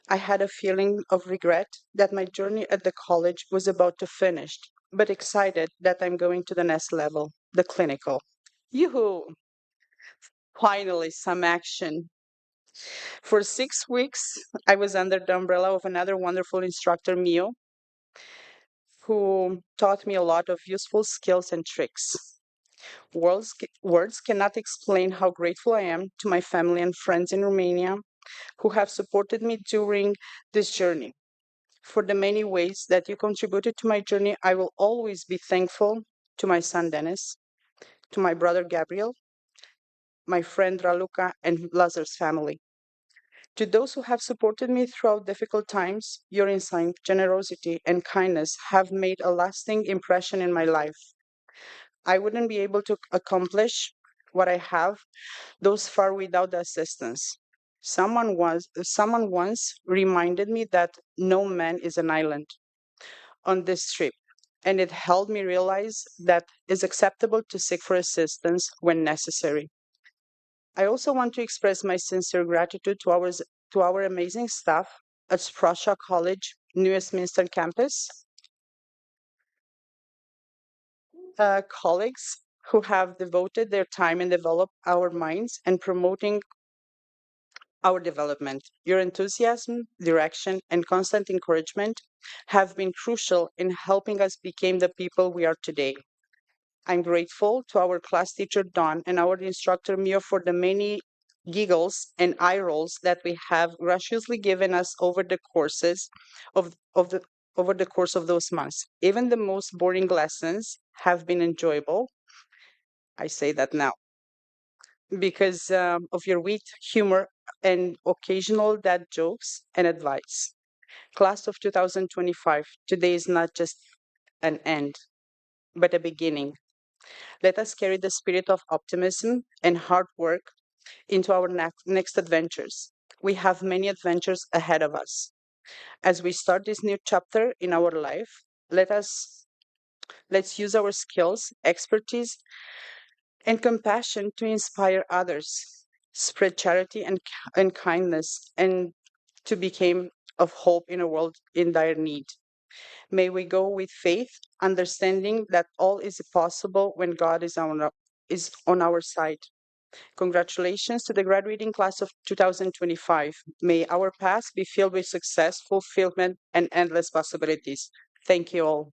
I had a feeling of regret that my journey at the college was about to finish, but excited that I'm going to the next level, the clinical. Yoo-hoo! Finally, some action. For 6 weeks, I was under the umbrella of another wonderful instructor, Mio, who taught me a lot of useful skills and tricks. Words cannot explain how grateful I am to my family and friends in Romania who have supported me during this journey. For the many ways that you contributed to my journey, I will always be thankful to my son Dennis, to my brother Gabriel, my friend Raluca, and Lazar's family. To those who have supported me throughout difficult times, your insight, generosity, and kindness have made a lasting impression in my life. I wouldn't be able to accomplish what I have thus far without the assistance. Someone once reminded me that no man is an island on this trip, and it helped me realize that it's acceptable to seek for assistance when necessary. I also want to express my sincere gratitude to our amazing staff at Sprott Shaw College, New Westminster campus, colleagues who have devoted their time and developed our minds and promoting our development. Your enthusiasm, direction, and constant encouragement have been crucial in helping us become the people we are today. I'm grateful to our class teacher, Dawn, and our instructor, Mio, for the many giggles and eye rolls that we have graciously given us over the courses of over the course of those months. Even the most boring lessons have been enjoyable. I say that now because of your wit, humor, and occasional dad jokes and advice. Class of 2025, today is not just an end, but a beginning. Let us carry the spirit of optimism and hard work into our next adventures. We have many adventures ahead of us. As we start this new chapter in our life, let's use our skills, expertise, and compassion to inspire others, spread charity and kindness, and to become of hope in a world in dire need. May we go with faith, understanding that all is possible when God is on our side. Congratulations to the graduating class of 2025. May our past be filled with success, fulfillment, and endless possibilities. Thank you all.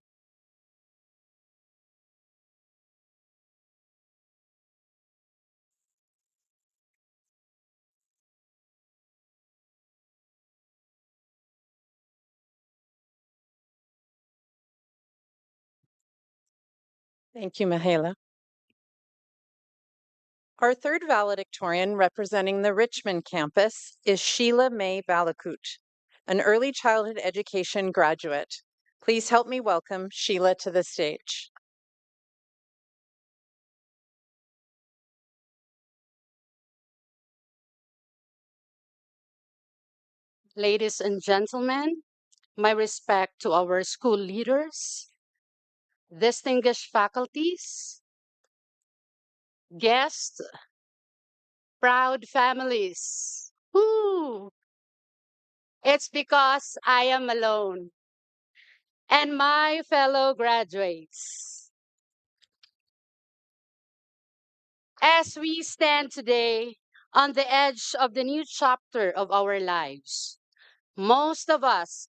Thank you, Mihaela. Our third valedictorian representing the Richmond campus is Sheila May Balakut, an early childhood education graduate. Please help me welcome Sheila to the stage. Ladies and gentlemen, my respect to our school leaders, distinguished faculties, guests, proud families. Woo! It's because I am alone. And my fellow graduates. As we stand today on the edge of the new chapter of our lives, most of us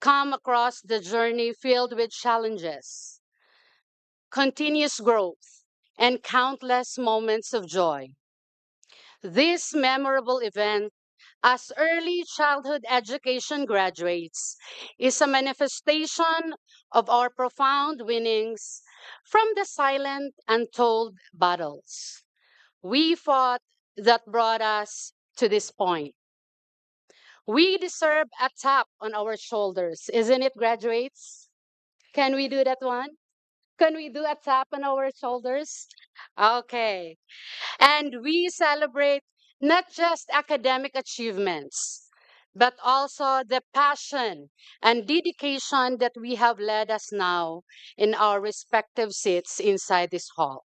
come across the journey filled with challenges, continuous growth, and countless moments of joy. This memorable event, as early childhood education graduates, is a manifestation of our profound winnings from the silent, untold battles we fought that brought us to this point. We deserve a tap on our shoulders, isn't it, graduates? Can we do that one? Can we do a tap on our shoulders? Okay. And we celebrate not just academic achievements, but also the passion and dedication that we have led us now in our respective seats inside this hall.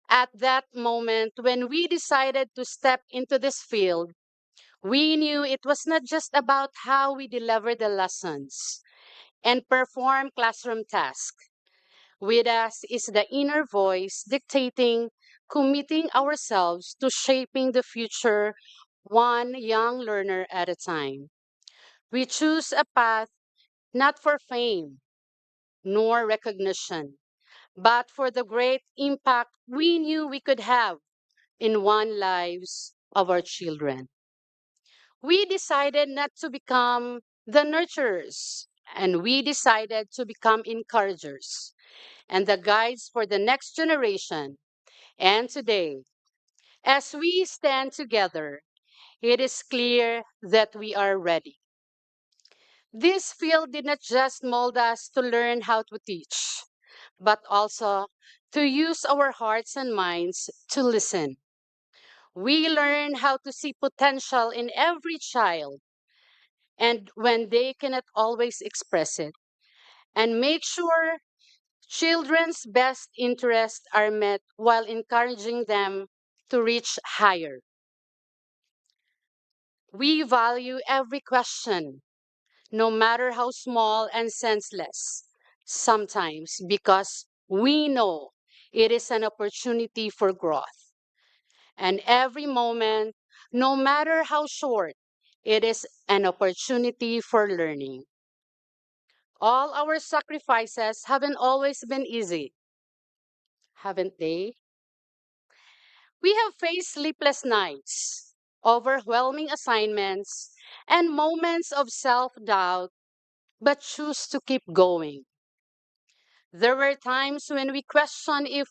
At that moment, when we decided to step into this field, we knew it was not just about how we deliver the lessons and perform classroom tasks. With us is the inner voice dictating, committing ourselves to shaping the future one young learner at a time. We choose a path not for fame nor recognition, but for the great impact we knew we could have in one lives of our children. We decided not to become the nurturers, and we decided to become encouragers and the guides for the next generation. And today, as we stand together, it is clear that we are ready. This field did not just mold us to learn how to teach, but also to use our hearts and minds to listen. We learn how to see potential in every child, and when they cannot always express it, and make sure children's best interests are met while encouraging them to reach higher. We value every question, no matter how small and senseless, sometimes because we know it is an opportunity for growth. And every moment, no matter how short, it is an opportunity for learning. All our sacrifices haven't always been easy, haven't they? We have faced sleepless nights, overwhelming assignments, and moments of self doubt but choose to keep going. There were times when we questioned if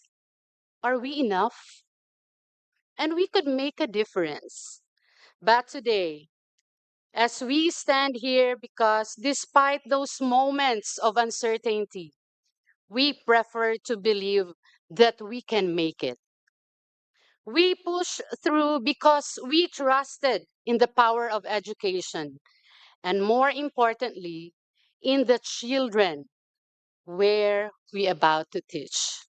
are we enough and we could make a difference. But today, as we stand here, because despite those moments of uncertainty, we prefer to believe that we can make it. We push through because we trusted in the power of education, and more importantly, in the children where we about to teach.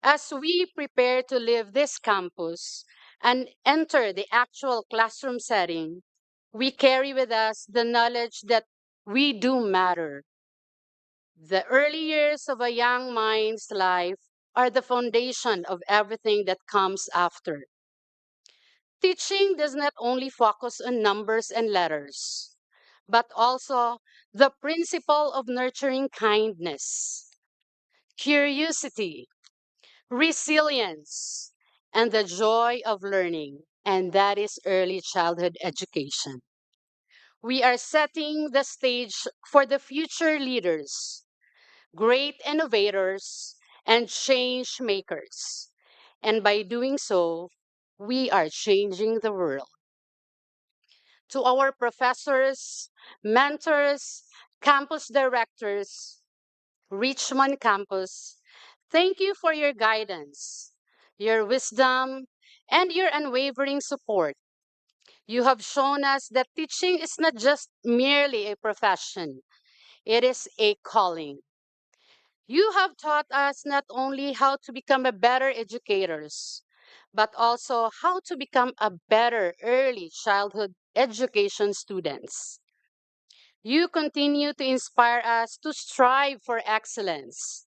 As we prepare to leave this campus and enter the actual classroom setting, we carry with us the knowledge that we do matter. The early years of a young mind's life are the foundation of everything that comes after. Teaching does not only focus on numbers and letters, but also the principle of nurturing kindness, curiosity, resilience, and the joy of learning, and that is early childhood education. We are setting the stage for the future leaders, great innovators, and change makers. And by doing so, we are changing the world. To our professors, mentors, campus directors, Richmond campus, thank you for your guidance, your wisdom, and your unwavering support. You have shown us that teaching is not just merely a profession, it is a calling. You have taught us not only how to become a better educators, but also how to become a better early childhood education students. You continue to inspire us to strive for excellence,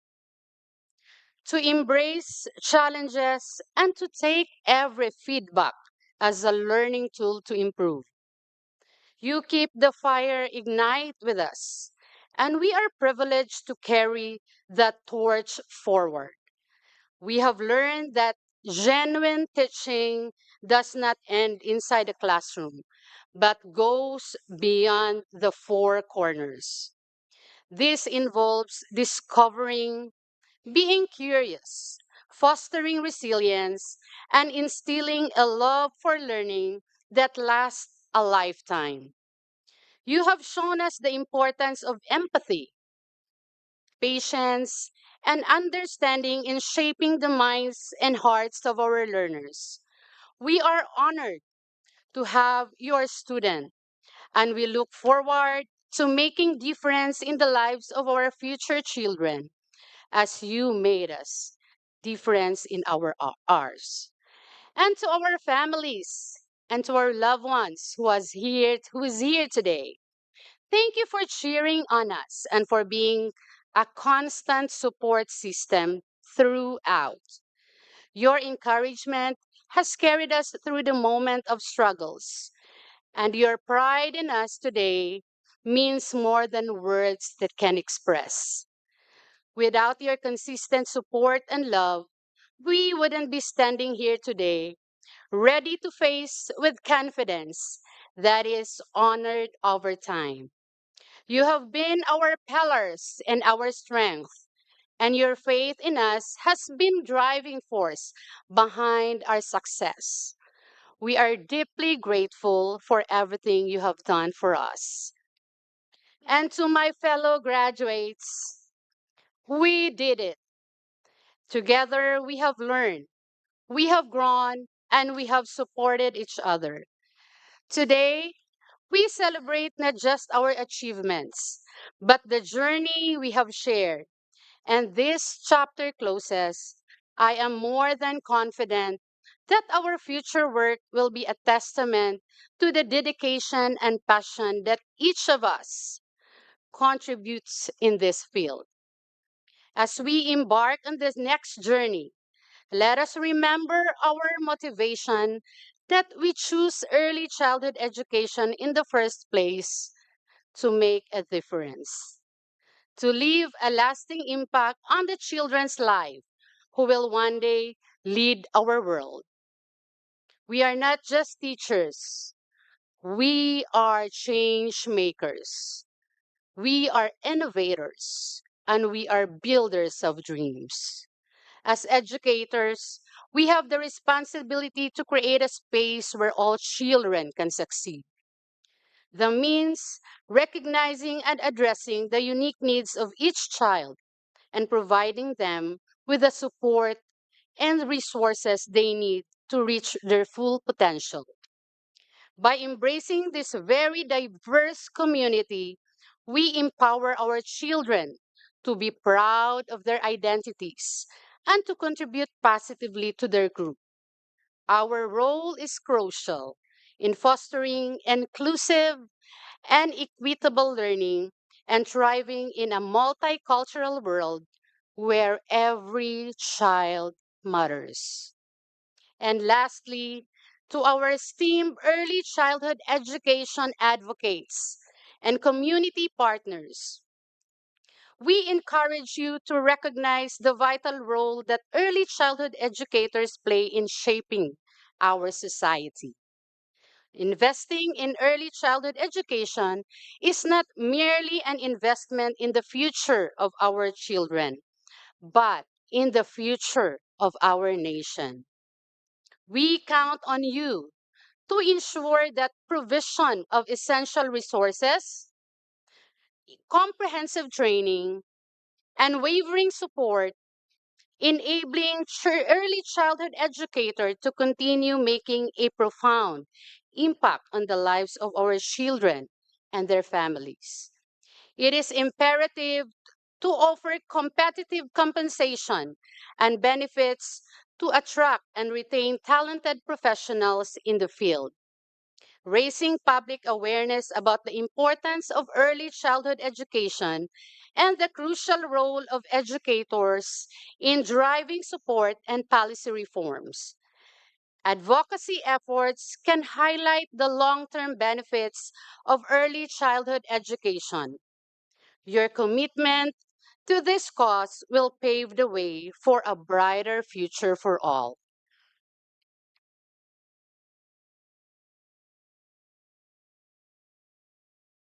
to embrace challenges, and to take every feedback as a learning tool to improve. You keep the fire ignite with us, and we are privileged to carry that torch forward. We have learned that genuine teaching does not end inside the classroom, but goes beyond the four corners. This involves discovering, being curious, fostering resilience, and instilling a love for learning that lasts a lifetime. You have shown us the importance of empathy, patience, and understanding in shaping the minds and hearts of our learners. We are honored to have your student, and we look forward to making difference in the lives of our future children as you made us difference in ours. And to our families and to our loved ones who is here today. Thank you for cheering on us and for being a constant support system throughout. Your encouragement has carried us through the moment of struggles, and your pride in us today means more than words that can express. Without your consistent support and love, we wouldn't be standing here today, ready to face with confidence that is honored over time. You have been our pillars and our strength, and your faith in us has been driving force behind our success. We are deeply grateful for everything you have done for us. And to my fellow graduates, we did it. Together, we have learned, we have grown, and we have supported each other. Today, we celebrate not just our achievements, but the journey we have shared. And this chapter closes. I am more than confident that our future work will be a testament to the dedication and passion that each of us contributes in this field. As we embark on this next journey, let us remember our motivation that we choose early childhood education in the first place to make a difference, to leave a lasting impact on the children's life who will one day lead our world. We are not just teachers, we are change makers. We are innovators and we are builders of dreams. As educators, we have the responsibility to create a space where all children can succeed. The means recognizing and addressing the unique needs of each child and providing them with the support and resources they need to reach their full potential. By embracing this very diverse community, we empower our children to be proud of their identities and to contribute positively to their group. Our role is crucial in fostering inclusive and equitable learning and thriving in a multicultural world where every child matters. And lastly, to our esteemed early childhood education advocates and community partners, we encourage you to recognize the vital role that early childhood educators play in shaping our society. Investing in early childhood education is not merely an investment in the future of our children, but in the future of our nation. We count on you to ensure that provision of essential resources, comprehensive training, and wavering support, enabling early childhood educators to continue making a profound impact on the lives of our children and their families. It is imperative to offer competitive compensation and benefits to attract and retain talented professionals in the field. Raising public awareness about the importance of early childhood education and the crucial role of educators in driving support and policy reforms. Advocacy efforts can highlight the long-term benefits of early childhood education. Your commitment to this cause will pave the way for a brighter future for all.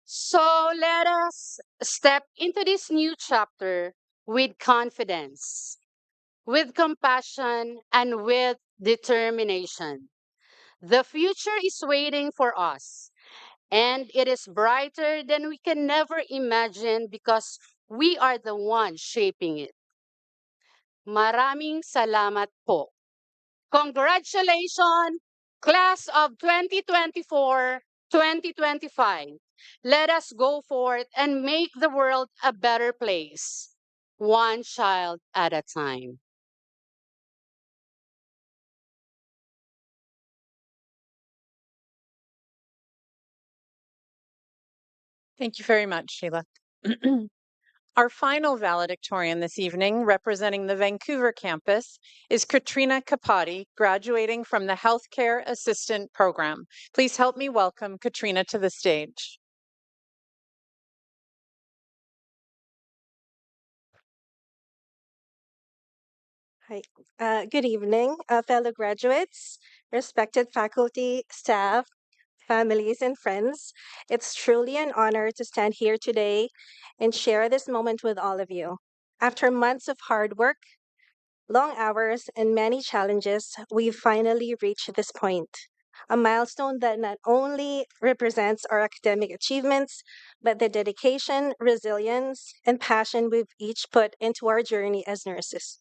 So let us step into this new chapter with confidence, with compassion, and with determination. The future is waiting for us, and it is brighter than we can never imagine because we are the ones shaping it. Maraming salamat po. Congratulations, class of 2024-2025. Let us go forth and make the world a better place, one child at a time. Thank you very much, Sheila. Our final valedictorian this evening, representing the Vancouver campus, is Katrina Capotti, graduating from the Healthcare Assistant Program. Please help me welcome Katrina to the stage. Hi. Good evening, fellow graduates, respected faculty, staff, families, and friends. It's truly an honor to stand here today and share this moment with all of you. After months of hard work, long hours, and many challenges, we've finally reached this point. A milestone that not only represents our academic achievements, but the dedication, resilience, and passion we've each put into our journey as nurses.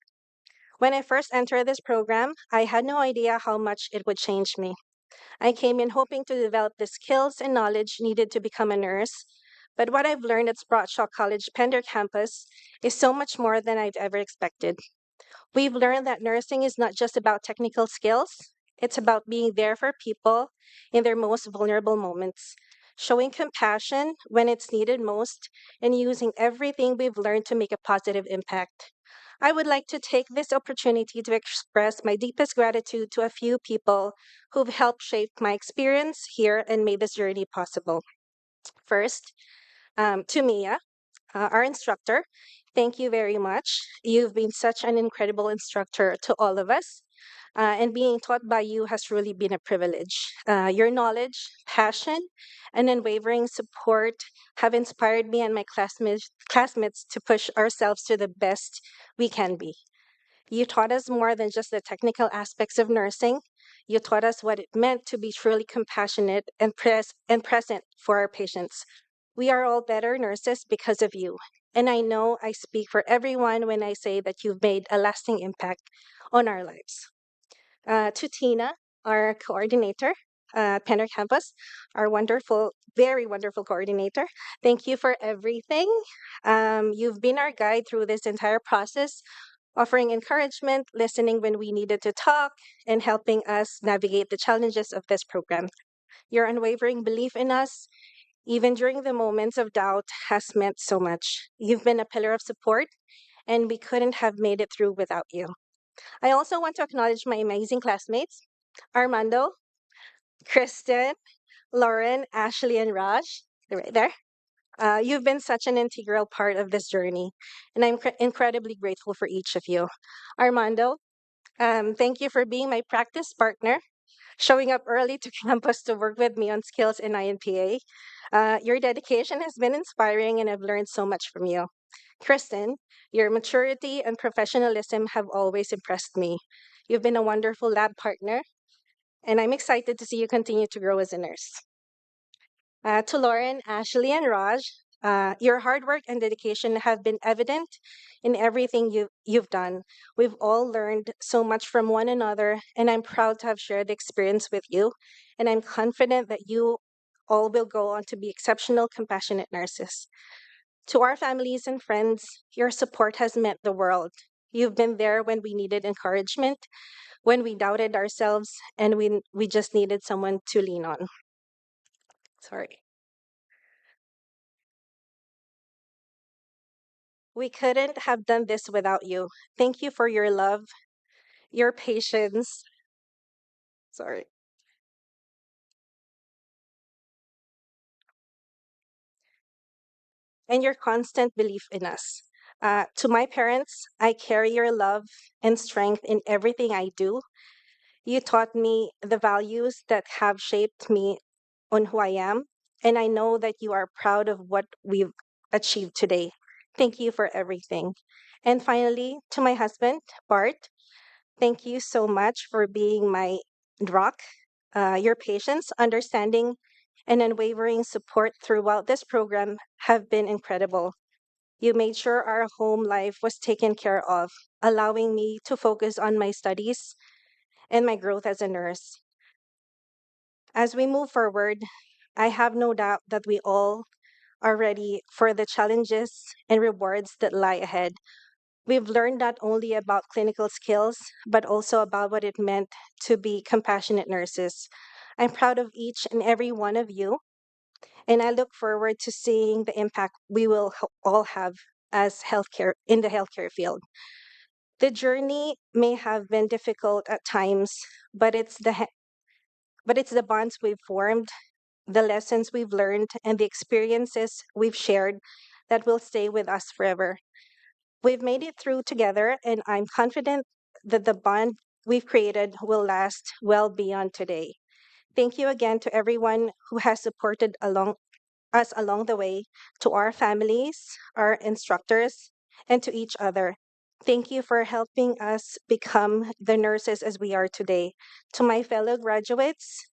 When I first entered this program, I had no idea how much it would change me. I came in hoping to develop the skills and knowledge needed to become a nurse, but what I've learned at Sprott Shaw College Pender campus is so much more than I've ever expected. We've learned that nursing is not just about technical skills, it's about being there for people in their most vulnerable moments, showing compassion when it's needed most, and using everything we've learned to make a positive impact. I would like to take this opportunity to express my deepest gratitude to a few people who've helped shape my experience here and made this journey possible. First, to Mia, our instructor. Thank you very much. You've been such an incredible instructor to all of us. And being taught by you has truly been a privilege. Your knowledge, passion, and unwavering support have inspired me and my classmates to push ourselves to the best we can be. You taught us more than just the technical aspects of nursing. You taught us what it meant to be truly compassionate and present for our patients. We are all better nurses because of you. And I know I speak for everyone when I say that you've made a lasting impact on our lives. To Tina, our coordinator at Penner Campus, our wonderful, very wonderful coordinator. Thank you for everything. You've been our guide through this entire process, offering encouragement, listening when we needed to talk, and helping us navigate the challenges of this program. Your unwavering belief in us, even during the moments of doubt, has meant so much. You've been a pillar of support, and we couldn't have made it through without you. I also want to acknowledge my amazing classmates, Armando, Kristen, Lauren, Ashley, and Raj. They're right there. You've been such an integral part of this journey, and I'm incredibly grateful for each of you. Armando, thank you for being my practice partner, showing up early to campus to work with me on skills in INPA. Your dedication has been inspiring, and I've learned so much from you. Kristen, your maturity and professionalism have always impressed me. You've been a wonderful lab partner, and I'm excited to see you continue to grow as a nurse. To Lauren, Ashley, and Raj, your hard work and dedication have been evident in everything you've done. We've all learned so much from one another, and I'm proud to have shared the experience with you. And I'm confident that you all will go on to be exceptional, compassionate nurses. To our families and friends, your support has meant the world. You've been there when we needed encouragement, when we doubted ourselves, and we just needed someone to lean on. Sorry. We couldn't have done this without you. Thank you for your love, your patience. Sorry. And your constant belief in us. To my parents, I carry your love and strength in everything I do. You taught me the values that have shaped me on who I am, and I know that you are proud of what we've achieved today. Thank you for everything. And finally, to my husband, Bart, thank you so much for being my rock. Your patience, understanding, and unwavering support throughout this program have been incredible. You made sure our home life was taken care of, allowing me to focus on my studies and my growth as a nurse. As we move forward, I have no doubt that we all are ready for the challenges and rewards that lie ahead. We've learned not only about clinical skills, but also about what it meant to be compassionate nurses. I'm proud of each and every one of you, and I look forward to seeing the impact we will all have as healthcare in the healthcare field. The journey may have been difficult at times, but it's the bonds we've formed, the lessons we've learned, and the experiences we've shared that will stay with us forever. We've made it through together, and I'm confident that the bond we've created will last well beyond today. Thank you again to everyone who has supported us along the way, to our families, our instructors, and to each other. Thank you for helping us become the nurses as we are today. To my fellow graduates,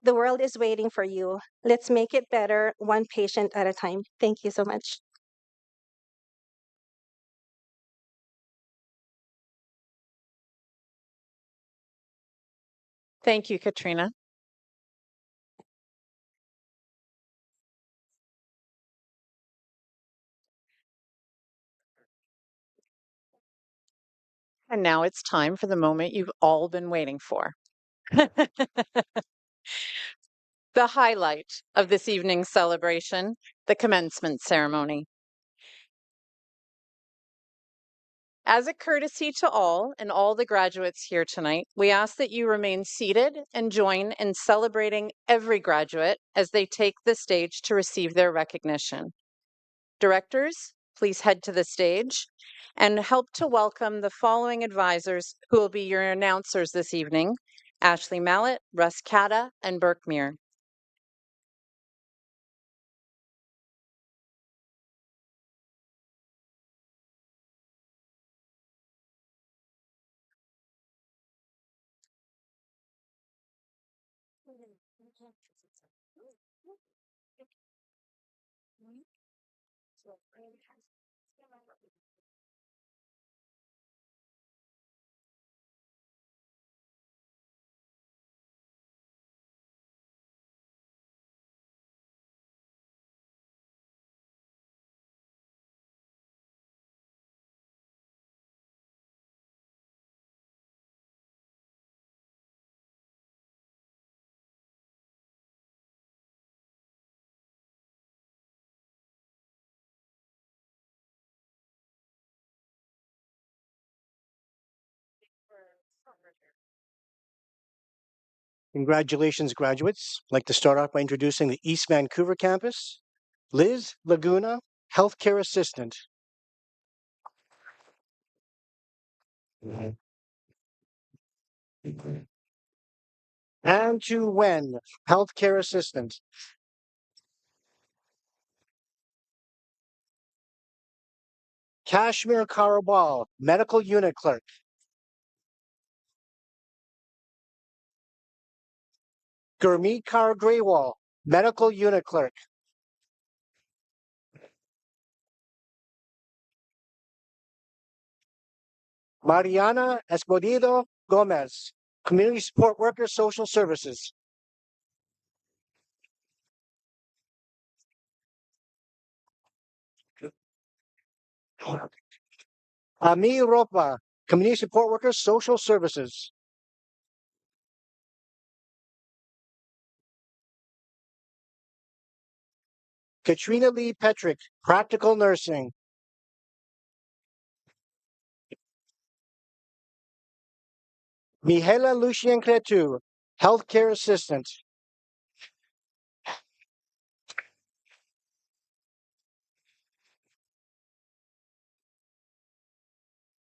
the world is waiting for you. Let's make it better, one patient at a time. Thank you so much. Thank you, Katrina. And now it's time for the moment you've all been waiting for. The highlight of this evening's celebration, the commencement ceremony. As a courtesy to all and all the graduates here tonight, we ask that you remain seated and join in celebrating every graduate as they take the stage to receive their recognition. Directors, please head to the stage and help to welcome the following advisors who will be your announcers this evening: Ashley Mallet, Russ Cata, and Burke Muir. Congratulations, graduates. I'd like to start off by introducing the East Vancouver campus. Liz Laguna, Healthcare Assistant. Anne Tu Wen, Healthcare Assistant. Kashmir Karabal, Medical Unit Clerk. Gurmeet Kaur Grewal, Medical Unit Clerk. Mariana Escobedo Gomez, Community Support Worker, Social Services. Ami Ropa, Community Support Worker, Social Services. Katrina Lee Petrick, Practical Nursing. Mihaela Lucien Cretu, Healthcare Assistant.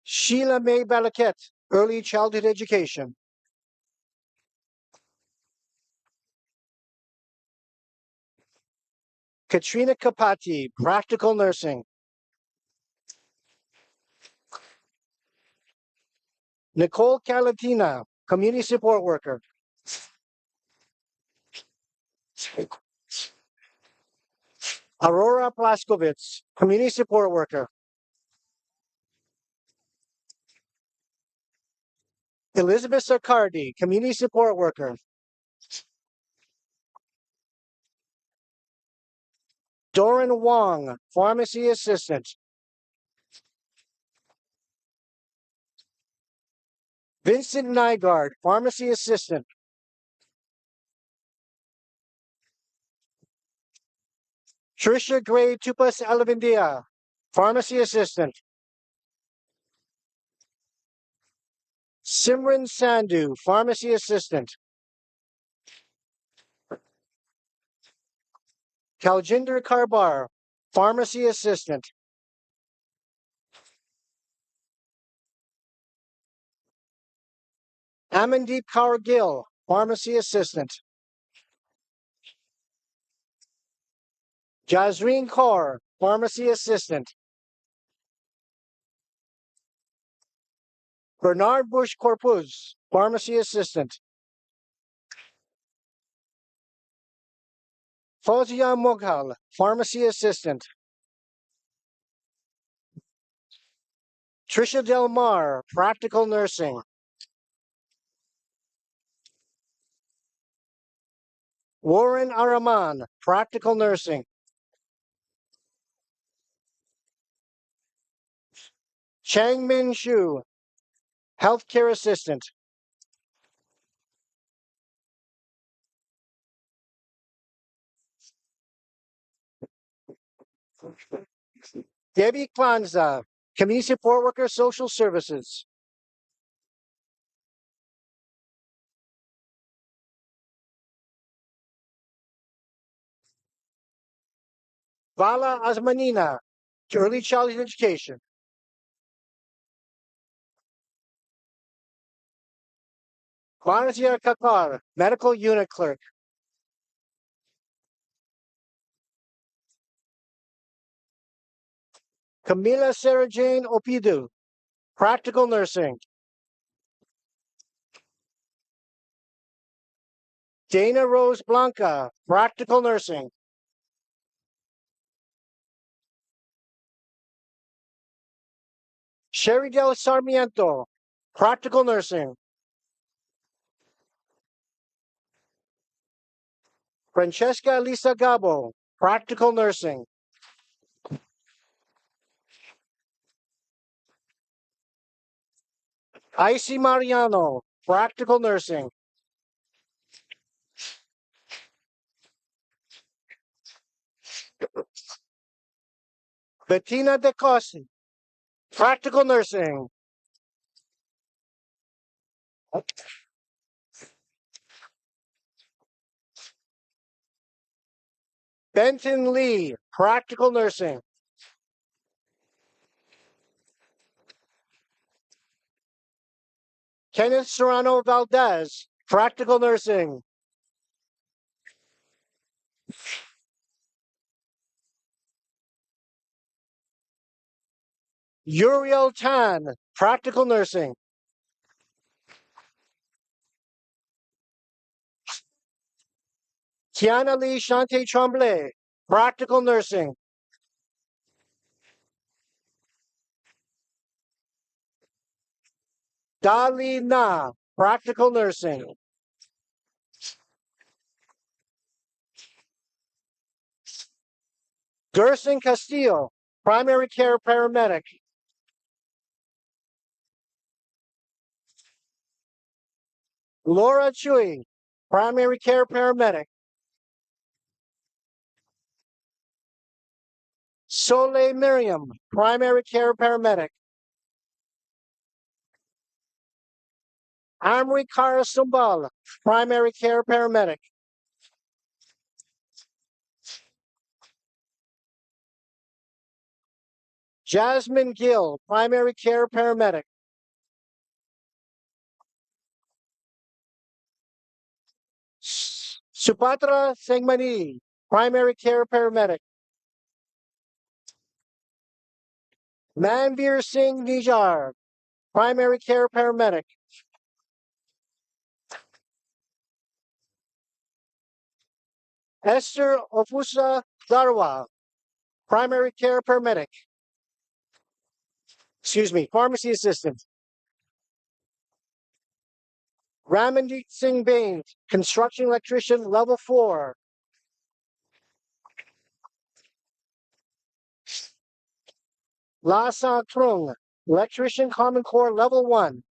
Sheila May Balaket, Early Childhood Education. Katrina Kapati, Practical Nursing. Nicole Calatina, Community Support Worker. Aurora Plaskovitz, Community Support Worker. Elizabeth Sarkardi, Community Support Worker. Doran Wong, Pharmacy Assistant. Vincent Nygaard, Pharmacy Assistant. Trisha Gray Tupas Alavindia, Pharmacy Assistant. Simran Sandhu, Pharmacy Assistant. Kaljinder Karbar, Pharmacy Assistant. Amandeep Kaur Gill, Pharmacy Assistant. Jazreen Kaur, Pharmacy Assistant. Bernard Bush Corpuz, Pharmacy Assistant. Fozia Mughal, Pharmacy Assistant. Trisha Del Mar, Practical Nursing. Warren Araman, Practical Nursing. Chang Min Shu, Healthcare Assistant. Debbie Klanza, Community Support Worker, Social Services. Vala Asmanina, Early childhood education. Marcia Kakar, medical unit clerk. Camila Sarah Jane Opidu, practical nursing. Dana Rose Blanca, practical nursing. Sherry Del Sarmiento, practical nursing. Francesca Lisa Gabo, practical nursing. Icy Mariano, practical nursing. Bettina De Cosi, practical nursing. Benton Lee, practical nursing. Kenneth Serrano Valdez, practical nursing. Uriel Tan, practical nursing. Tiana Lee Shante Tremblay, practical nursing. Dali Na, practical nursing. Gerson Castillo, primary care paramedic. Laura Chui, primary care paramedic. Soleil Miriam, primary care paramedic. Amri Kara Sumbal, primary care paramedic. Jasmine Gill, primary care paramedic. Supatra Sengmani, primary care paramedic. Manveer Singh Nijar, primary care paramedic. Esther Ofusa Darwa, primary care paramedic. Pharmacy assistant. Ramandeep Singh Bain, construction electrician level 4. La Sa Trung, electrician common core level 1.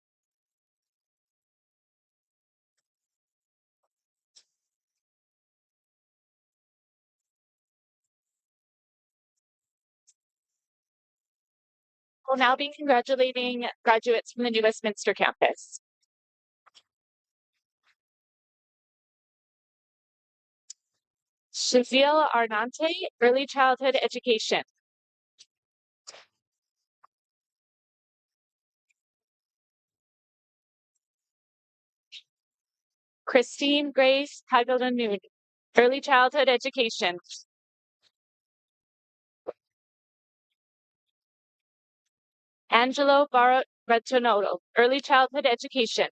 We'll now be congratulating graduates from the new Westminster campus. Shazil Arnante, early childhood education. Christine Grace Tagalanud, early childhood education. Angelo Baratonoto, early childhood education.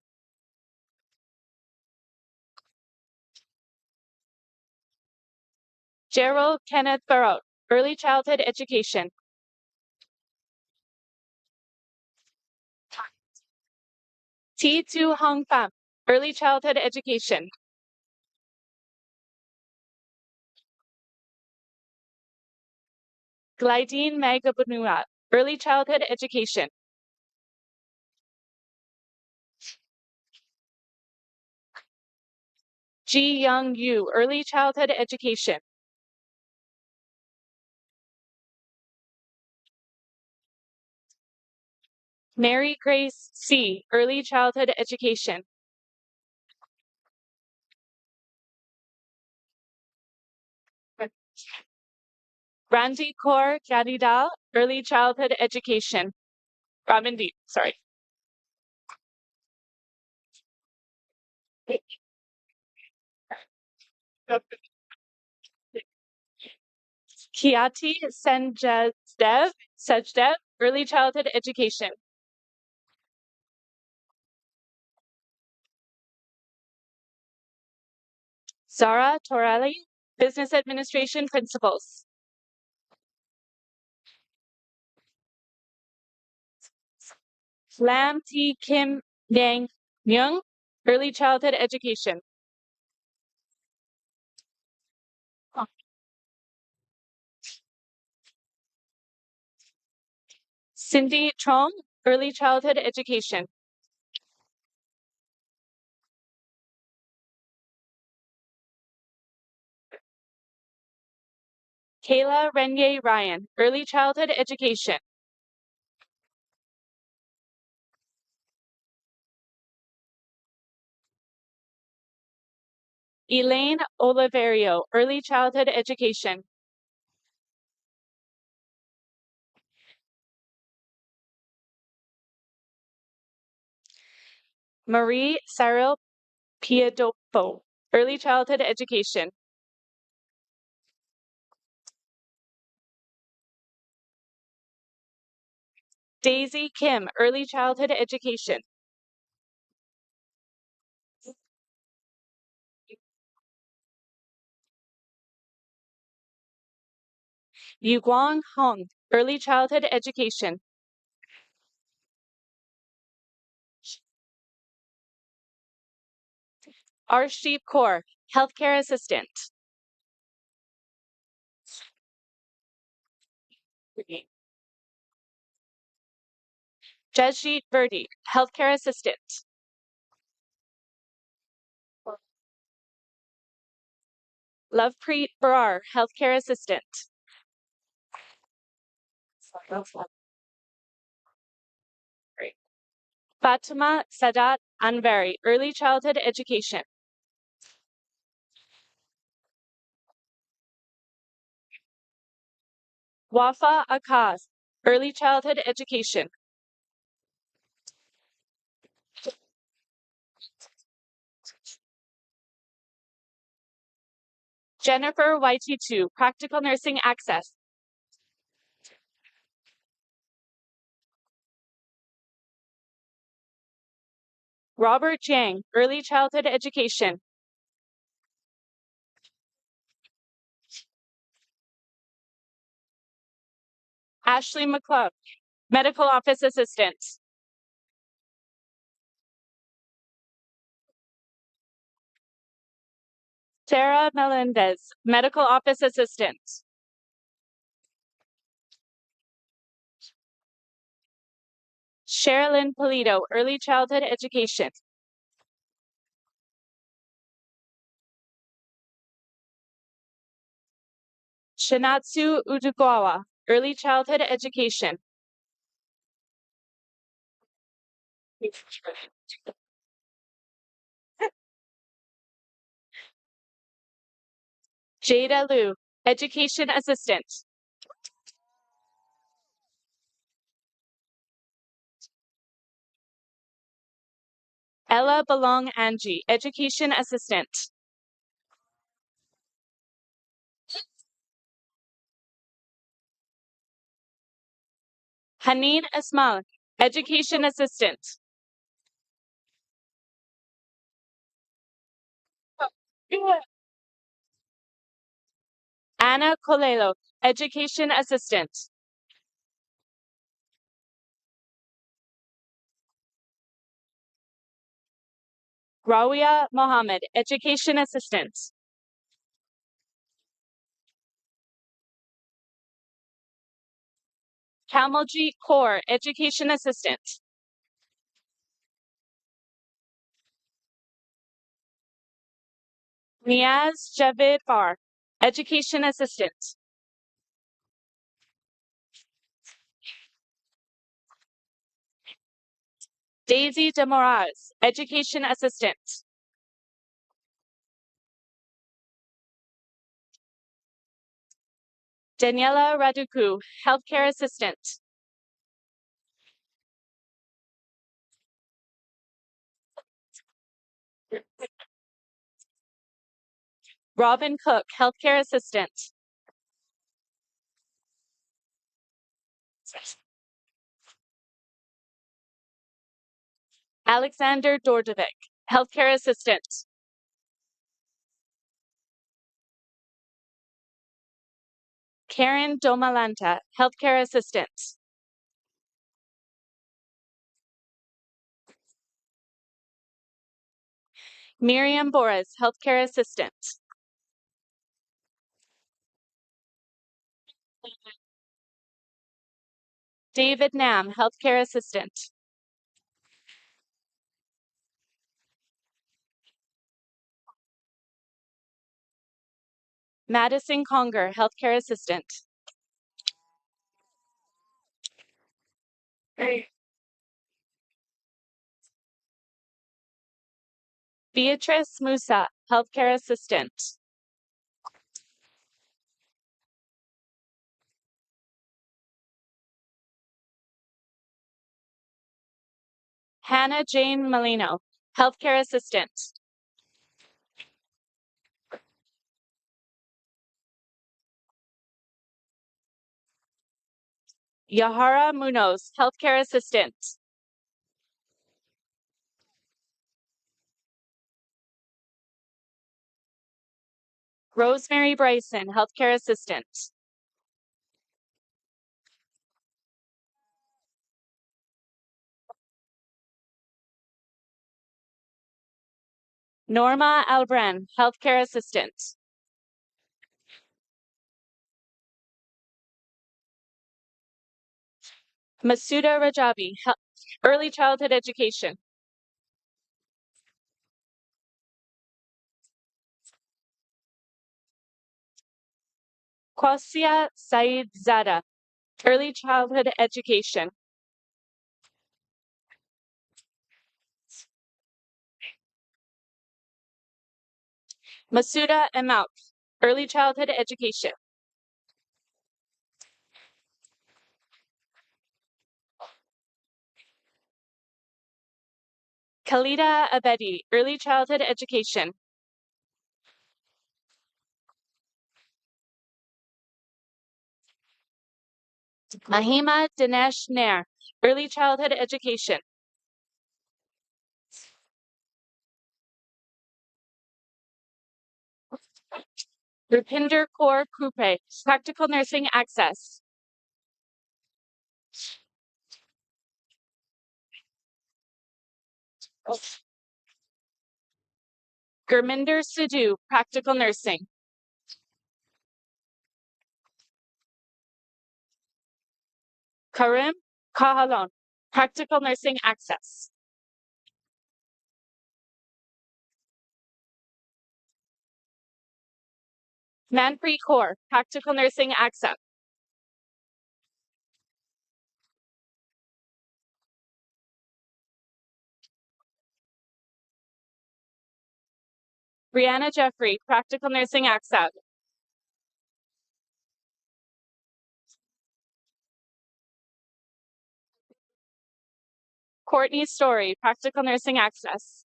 Gerald Kenneth Barot, early childhood education. T. Tu Hong Pham, early childhood education. Glidine Magabunua, early childhood education. Ji Young Yu, early childhood education. Mary Grace C., early childhood education. Randy Kaur Gadidal, Early Childhood Education. Ramandeep, sorry. Kiati Sajdev, Early Childhood Education. Zara Torelli, Business Administration Principles. Lam T. Kim Yang Myung, Early Childhood Education. Cindy Trong, Early Childhood Education. Kayla Renye Ryan, Early Childhood Education. Elaine Oliverio, Early Childhood Education. Marie Cyril Piedopo, Early Childhood Education. Daisy Kim, Early Childhood Education. Yuguang Hong, Early Childhood Education. Arshdeep Kaur, Healthcare Assistant. Jajjeet Verdi, Healthcare Assistant. Lovepreet Barar, Healthcare Assistant. Fatima Sadat Anvari, Early Childhood Education. Wafa Akaz, Early Childhood Education. Jennifer YT2, Practical Nursing Access. Robert Jiang, Early Childhood Education. Ashley McClung, Medical Office Assistant. Sarah Melendez, Medical Office Assistant. Sherilyn Polito, Early Childhood Education. Shinatsu Udugawa, Early Childhood Education. Jada Liu, Education Assistant. Ella Belong Angie, Education Assistant. Haneen Ismail, Education Assistant. Anna Colelo, Education Assistant. Rawia Mohammed, Education Assistant. Kamaljeet Kaur, Education Assistant. Niaz Javed Far, Education Assistant. Daisy Demoraz, Education Assistant. Daniela Raducu, Healthcare Assistant. Robin Cook, Healthcare Assistant. Alexander Dordovic, Healthcare Assistant. Karen Domalanta, Healthcare Assistant. Miriam Boras, Healthcare Assistant. David Nam, Healthcare Assistant. Madison Conger, Healthcare Assistant. Beatrice Musa, Healthcare Assistant. Hannah Jane Molino, Healthcare Assistant. Yahara Munoz, Healthcare Assistant. Rosemary Bryson, Healthcare Assistant. Norma Albran, Healthcare Assistant. Masuda Rajabi, Early Childhood Education. Kwasia Said Zada, Early Childhood Education. Masuda Emauk, Early Childhood Education. Khalida Abedi, Early Childhood Education. Mahima Dinesh Nair, Early Childhood Education. Rupinder Kaur Kupe, Practical Nursing Access. Gurminder Sidhu, Practical Nursing. Karim Kahalon, Practical Nursing Access. Manpreet Kaur, Practical Nursing Access. Brianna Jeffrey, Practical Nursing Access. Courtney Story, Practical Nursing Access.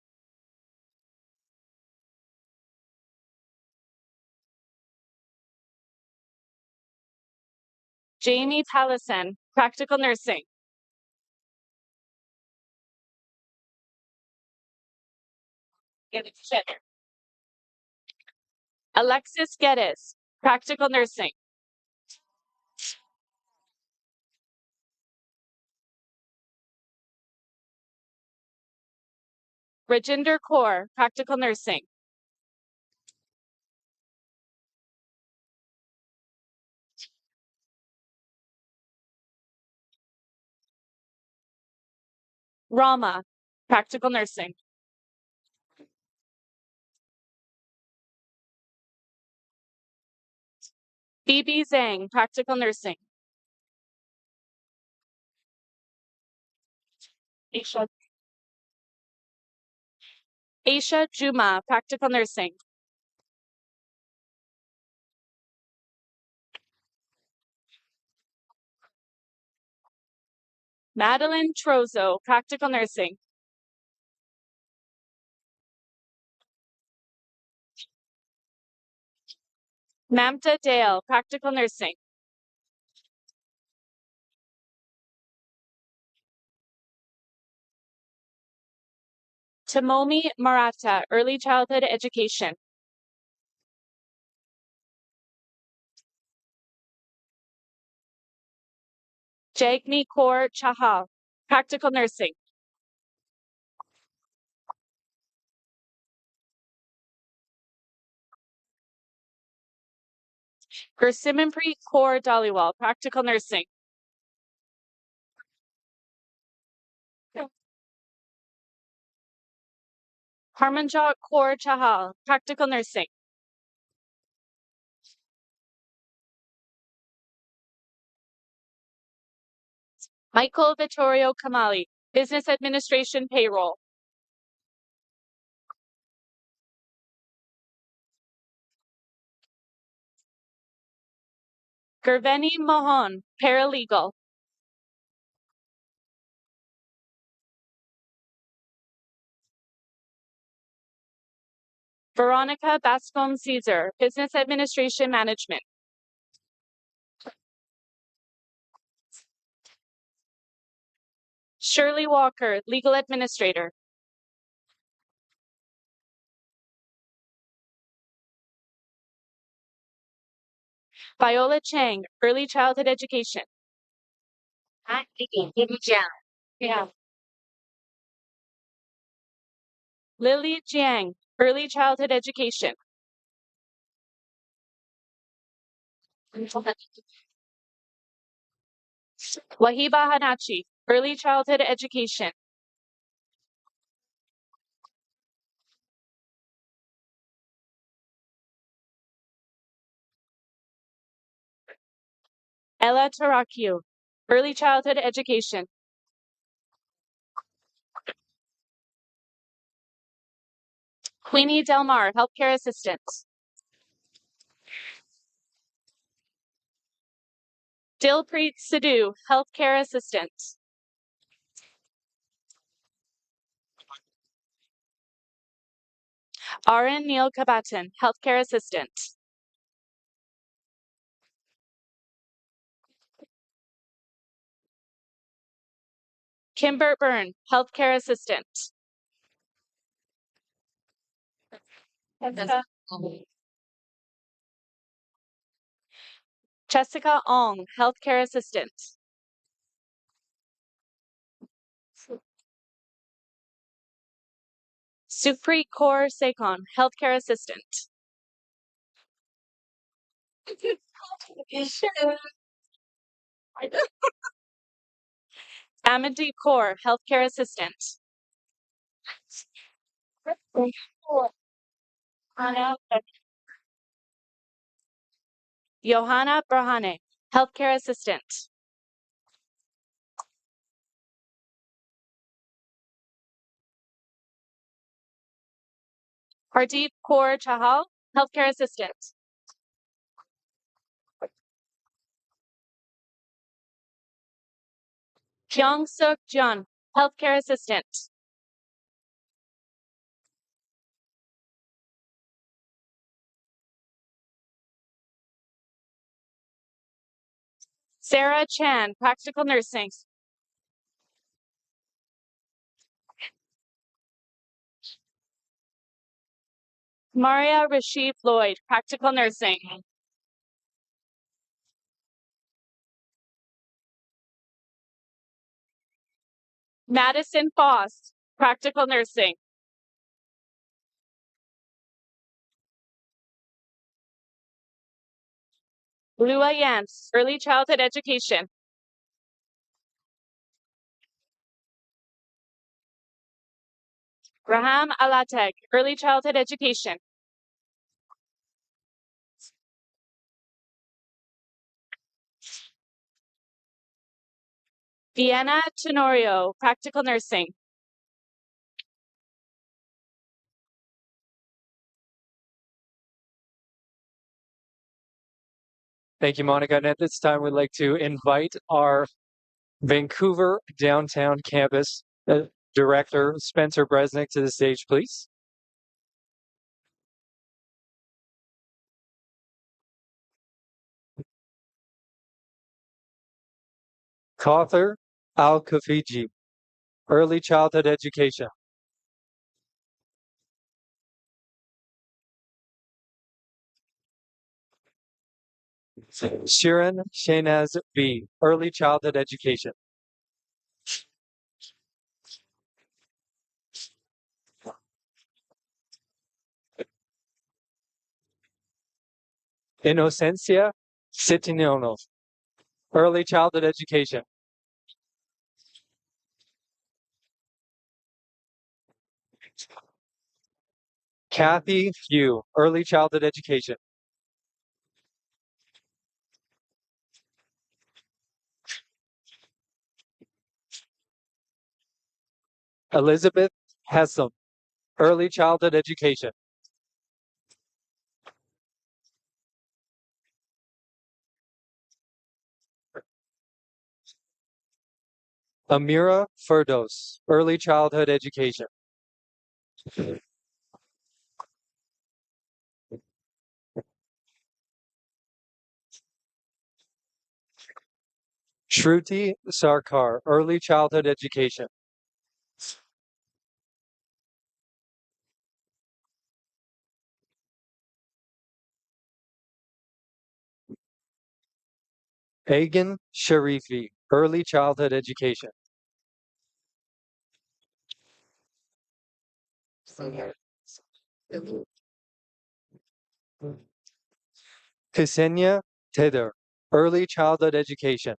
Jamie Pallison, Practical Nursing. Alexis Geddes, Practical Nursing. Rajinder Kaur, Practical Nursing. Rama, Practical Nursing. Phoebe Zhang, Practical Nursing. Aisha Juma, Practical Nursing. Madeline Trozo, practical nursing. Mamta Dale, practical nursing. Tamomi Maratha, early childhood education. Jagni Kaur Chahal, practical nursing. Gursimanpreet Kaur Dhaliwal, practical nursing. Harmanjot Kaur Chahal, practical nursing. Michael Vittorio Kamali, business administration payroll. Gurveni Mohan, paralegal. Veronica Bascom Caesar, business administration management. Shirley Walker, legal administrator. Viola Chang, early childhood education. Yeah. Lily Jiang, early childhood education. Wahiba Hanachi, early childhood education. Ella Tarakio, early childhood education. Queenie Delmar, healthcare assistant. Dilpreet Sidhu, healthcare assistant. Arin Neil Kabatan, healthcare assistant. Kimbert Byrne, healthcare assistant. Jessica Ong, healthcare assistant. Supreet Kaur Sekon, healthcare assistant. Amandeep Kaur, healthcare assistant. Johanna Brahane, healthcare assistant. Hardeep Kaur Chahal, healthcare assistant. Kyung Suk Jun, healthcare assistant. Sarah Chan, practical nursing. Maria Rashid Lloyd, practical nursing. Madison Foss, practical nursing. Lua Yance, early childhood education. Raham Alatek, early childhood education. Vienna Tenorio, practical nursing. Thank you, Monica. And at this time, we'd like to invite our Vancouver Downtown Campus Director Spencer Bresnick to the stage, please. Kauthar Al-Kafiji, Early Childhood Education. Shirin Shahnaz B, Early Childhood Education. Inocencia Citinono, Early Childhood Education. Kathy Yu, Early Childhood Education. Elizabeth Hessam, Early Childhood Education. Amira Firdos, Early Childhood Education. Shruti Sarkar, Early Childhood Education. Agan Sharifi, Early Childhood Education. Ksenia Teder, Early Childhood Education.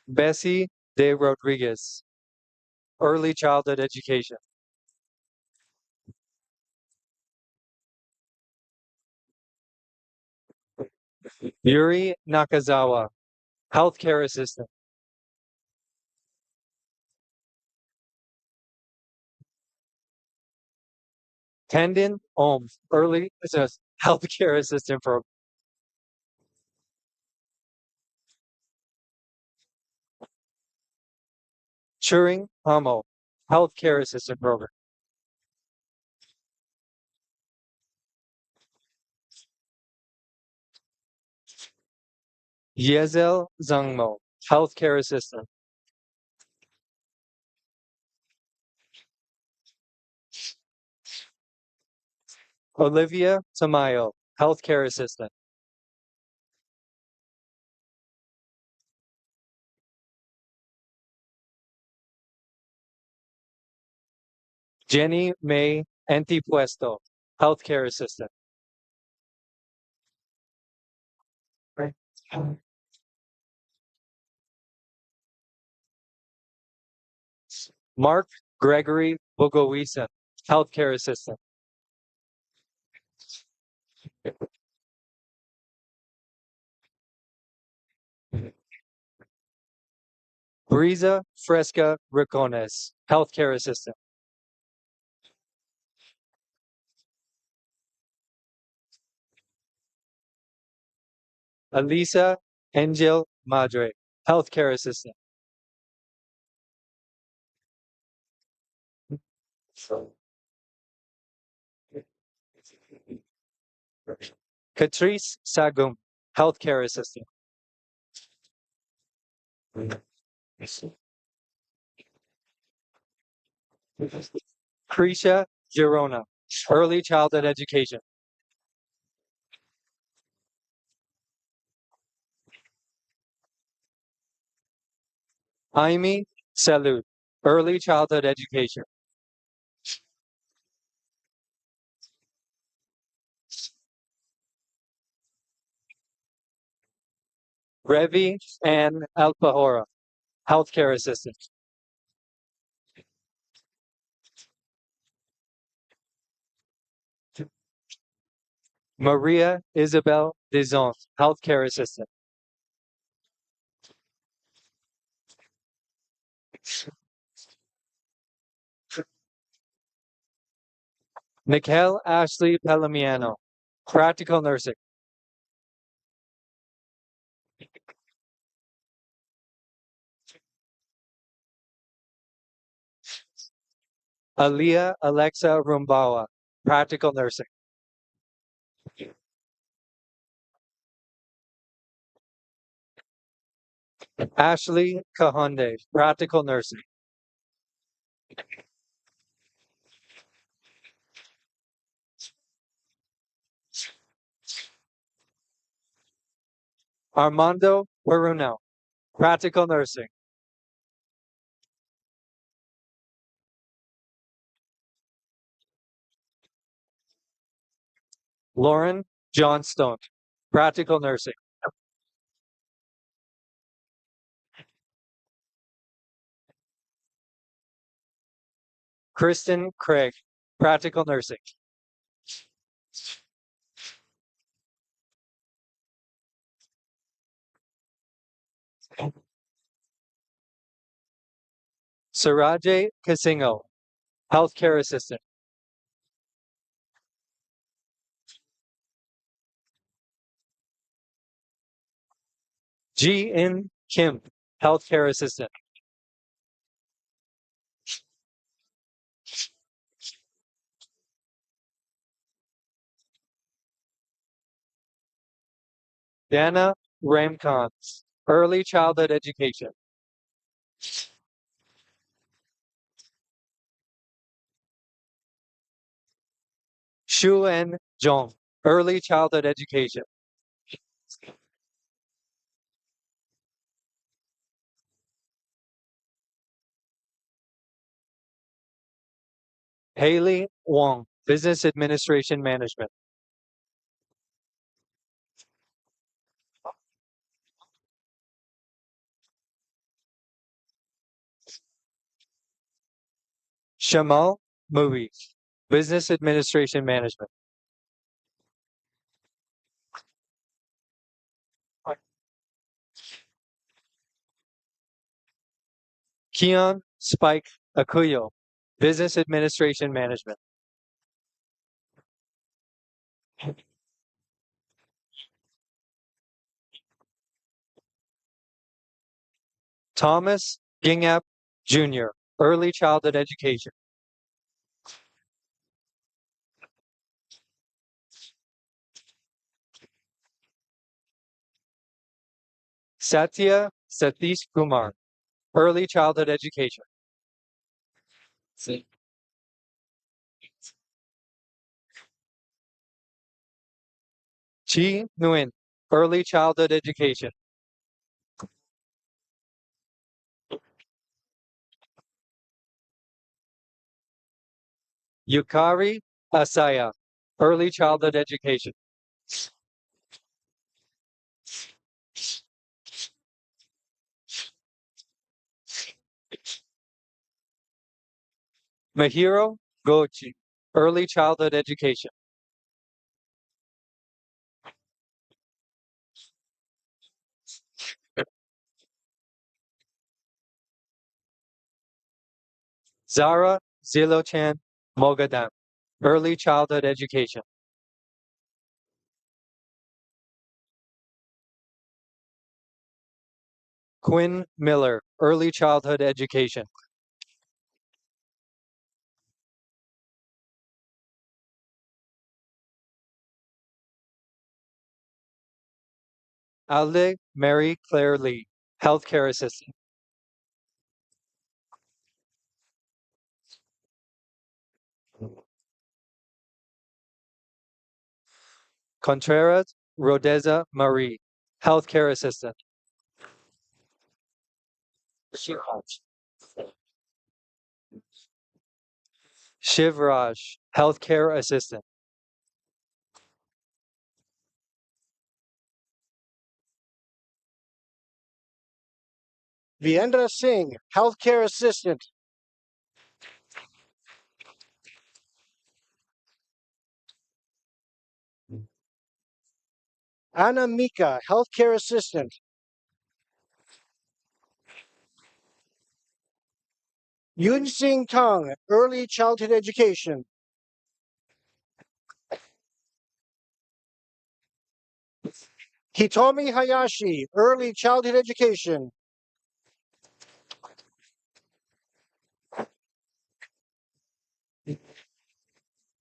Bessie De Rodriguez, Early Childhood Education. Yuri Nakazawa, Healthcare Assistant. Tendon Om, Early Healthcare Assistant Program. Turing Hamo, Healthcare Assistant Program. Yezel Zangmo, Healthcare Assistant. Olivia Tamayo, Healthcare Assistant. Jenny May Antipuesto, Healthcare Assistant. Mark Gregory Bogowisan, Healthcare Assistant. Brisa Fresca Ricones, Healthcare Assistant. Alisa Angel Madre, Healthcare Assistant. Catrice Sagum, Healthcare Assistant. Krisha Girona, Early Childhood Education. Aimee Salud, Early Childhood Education. Revi Ann Alpahora, Healthcare Assistant. Maria Isabel Dizon, Healthcare Assistant. Nikhil Ashley Palamiano, practical nursing. Aliyah Alexa Rumbawa, practical nursing. Ashley Kahonde, practical nursing. Armando Bruno, practical nursing. Lauren Johnstone, practical nursing. Kristen Craig, practical nursing. Saraje Kasingo, healthcare assistant. Ji In Kim, healthcare assistant. Dana Ramkans, early childhood education. Shuan Zhong, early childhood education. Haley Wong, business administration management. Shamal Movie, business administration management. Keon Spike Akuyo, business administration management. Thomas Gingap Jr., early childhood education. Satya Satish Kumar, early childhood education. Chi Nguyen, early childhood education. Yukari Asaya, early childhood education. Mahiro Gochi, early childhood education. Zara Zilochan Mogadam, early childhood education. Quinn Miller, early childhood education. Alde Mary Claire Lee, healthcare assistant. Contreras Rodeza Marie, healthcare assistant. Shivraj, healthcare assistant. Viendra Singh, healthcare assistant. Anna Mika, healthcare assistant. Yun Sing Tong, early childhood education. Hitomi Hayashi, Early Childhood Education.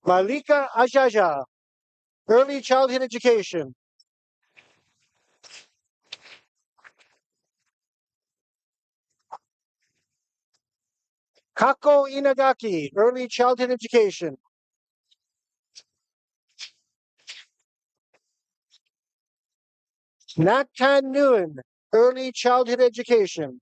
Malika Ajaja, Early Childhood Education. Kako Inagaki, Early Childhood Education. Naktan Nguyen, Early Childhood Education.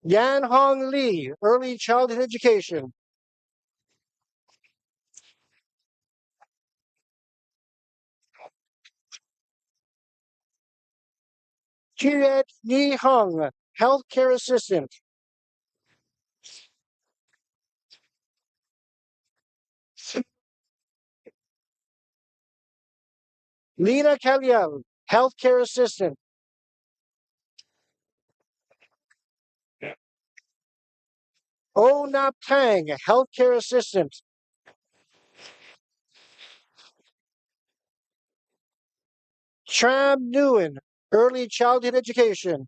Yan Hong Lee, Early Childhood Education. Juliet Yi Hung, Healthcare Assistant. Lena Kaliel, Healthcare Assistant. Oh Nap Tang, Healthcare Assistant. Tram Nguyen, Early Childhood Education.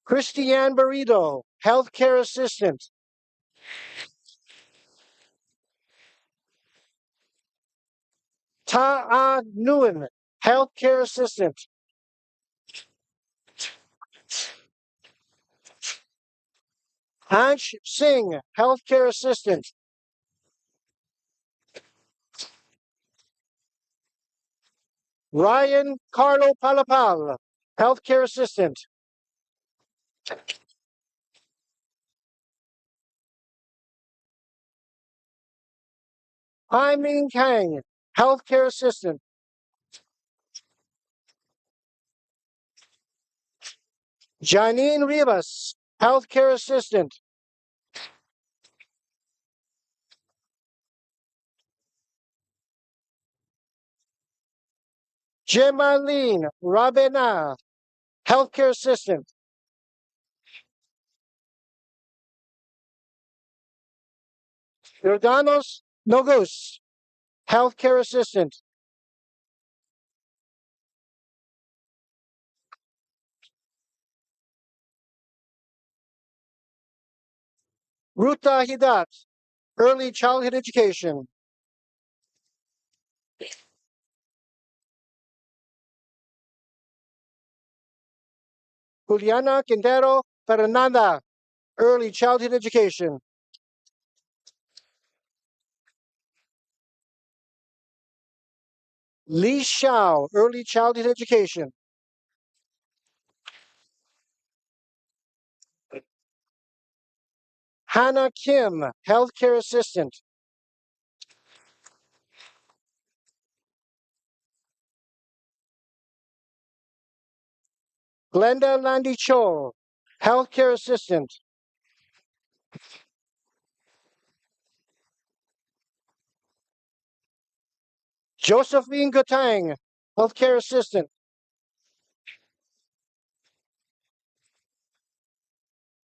Christiane Barrido, Healthcare Assistant. Ta Nguyen, Healthcare Assistant. Ansh Singh, Healthcare Assistant. Ryan Carlo Palapal, Healthcare Assistant. Hai Ming Kang, Healthcare Assistant. Janine Rivas, Healthcare Assistant. Gemaline Rabena, Healthcare Assistant. Jordanos Nogus, Healthcare Assistant. Ruta Hidat, Early Childhood Education. Juliana Quintero Fernanda, Early Childhood Education. Li Xiao, Early Childhood Education. Hannah Kim, Healthcare Assistant. Glenda Landy Cho, Healthcare Assistant. Josephine Gotang, Healthcare Assistant.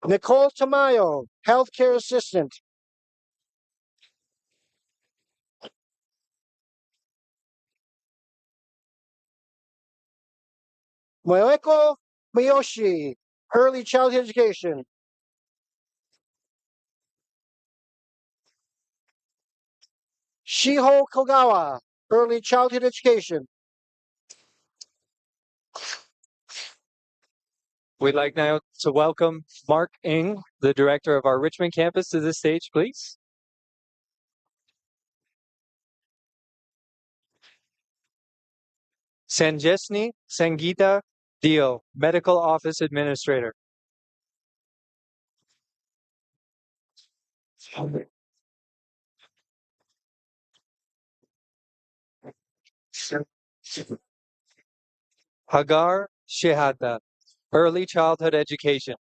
Nicole Tamayo, Healthcare Assistant. Moeko Miyoshi, Early Childhood Education. Shiho Kogawa, Early Childhood Education. We'd like now to welcome Mark Ng, the director of our Richmond campus, to the stage, please. Sanjesni Sangeeta Dio, Medical Office Administrator. Hagar Shehata, Early Childhood Education.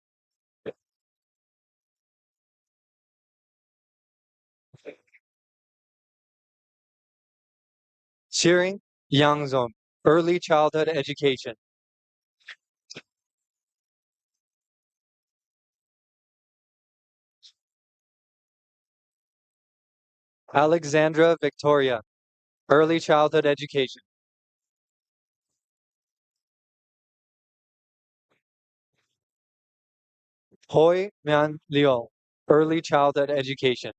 Shirin Yangzon, Early Childhood Education. Alexandra Victoria, Early Childhood Education. Hoi Man Liu, Early Childhood Education.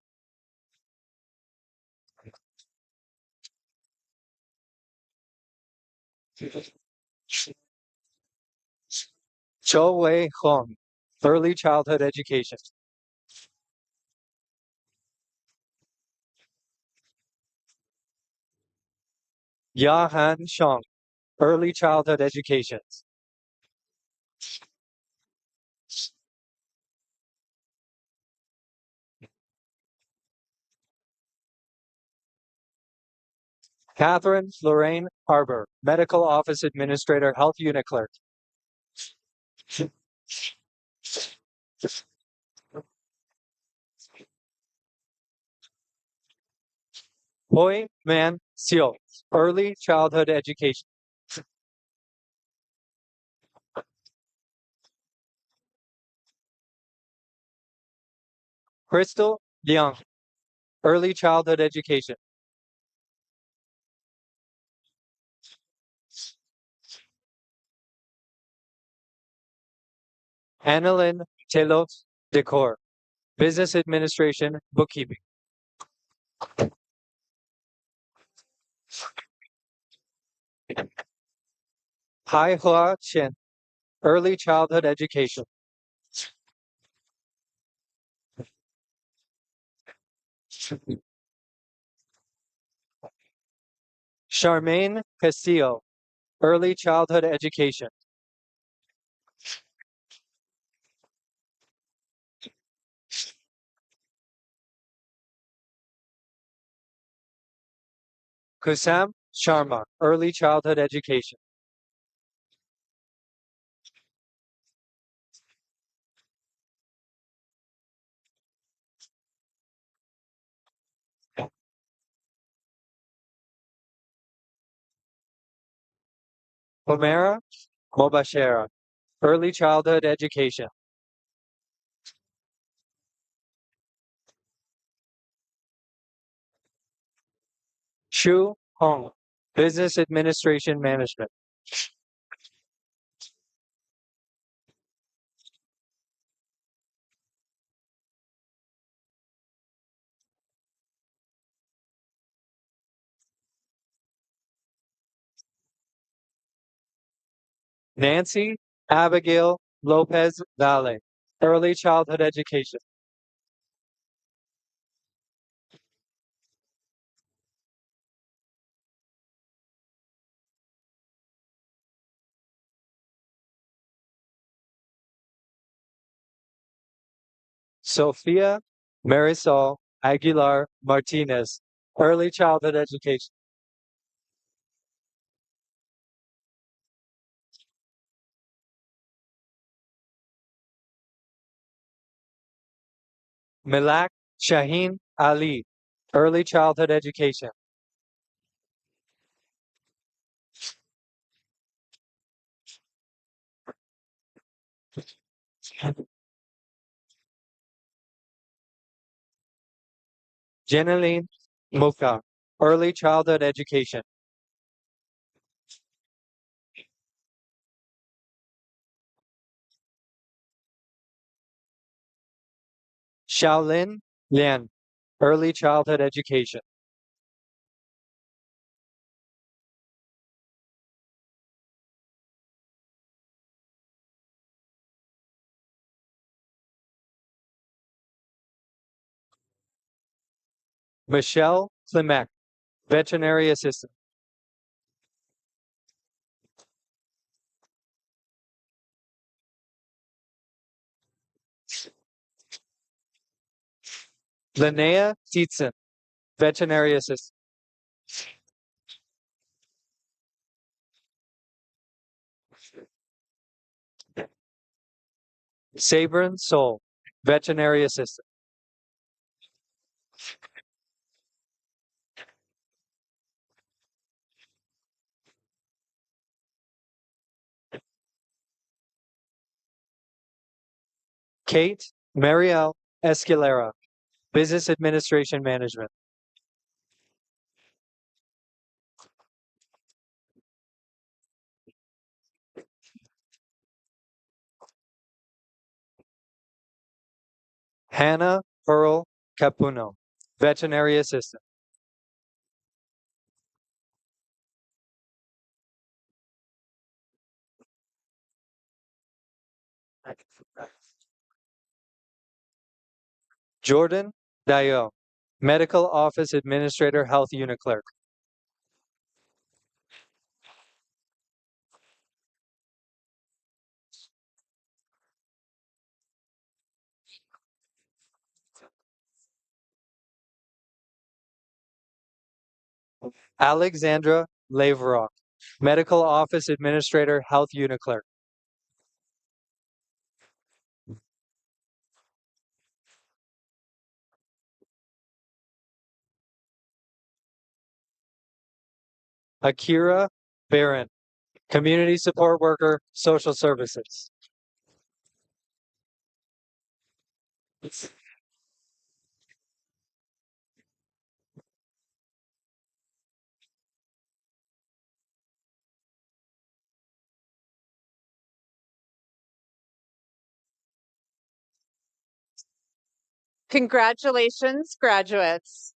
Cho Wei Hong, Early Childhood Education. Ya Han Shang, Early Childhood Education. Catherine Lorraine Harbour, Medical Office Administrator, Health Unit Clerk. Hoi Man Seo, Early Childhood Education. Crystal Liang, Early Childhood Education. Annalyn Telot Decor, Business Administration, Bookkeeping. Hai Hua Chen, Early Childhood Education. Charmaine Castillo, Early Childhood Education. Kusam Sharma, Early Childhood Education. Homera Mobashera, Early Childhood Education. Shu Hong, Business Administration Management. Nancy Abigail Lopez Valle, Early Childhood Education. Sophia Marisol Aguilar Martinez, Early Childhood Education. Milak Shaheen Ali, Early Childhood Education. Jeneline Muka, Early Childhood Education. Shaolin Lian, Early Childhood Education. Michelle Klimek, Veterinary Assistant. Linnea Tietzen, Veterinary Assistant. Sabrin Sol, Veterinary Assistant. Kate Marielle Escalera, Business Administration Management. Hannah Pearl Capuno, veterinary assistant. Jordan Dayo, medical office administrator, health unit clerk. Alexandra Laverock, medical office administrator, health unit clerk. Akira Barron, community support worker, social services. Congratulations, graduates.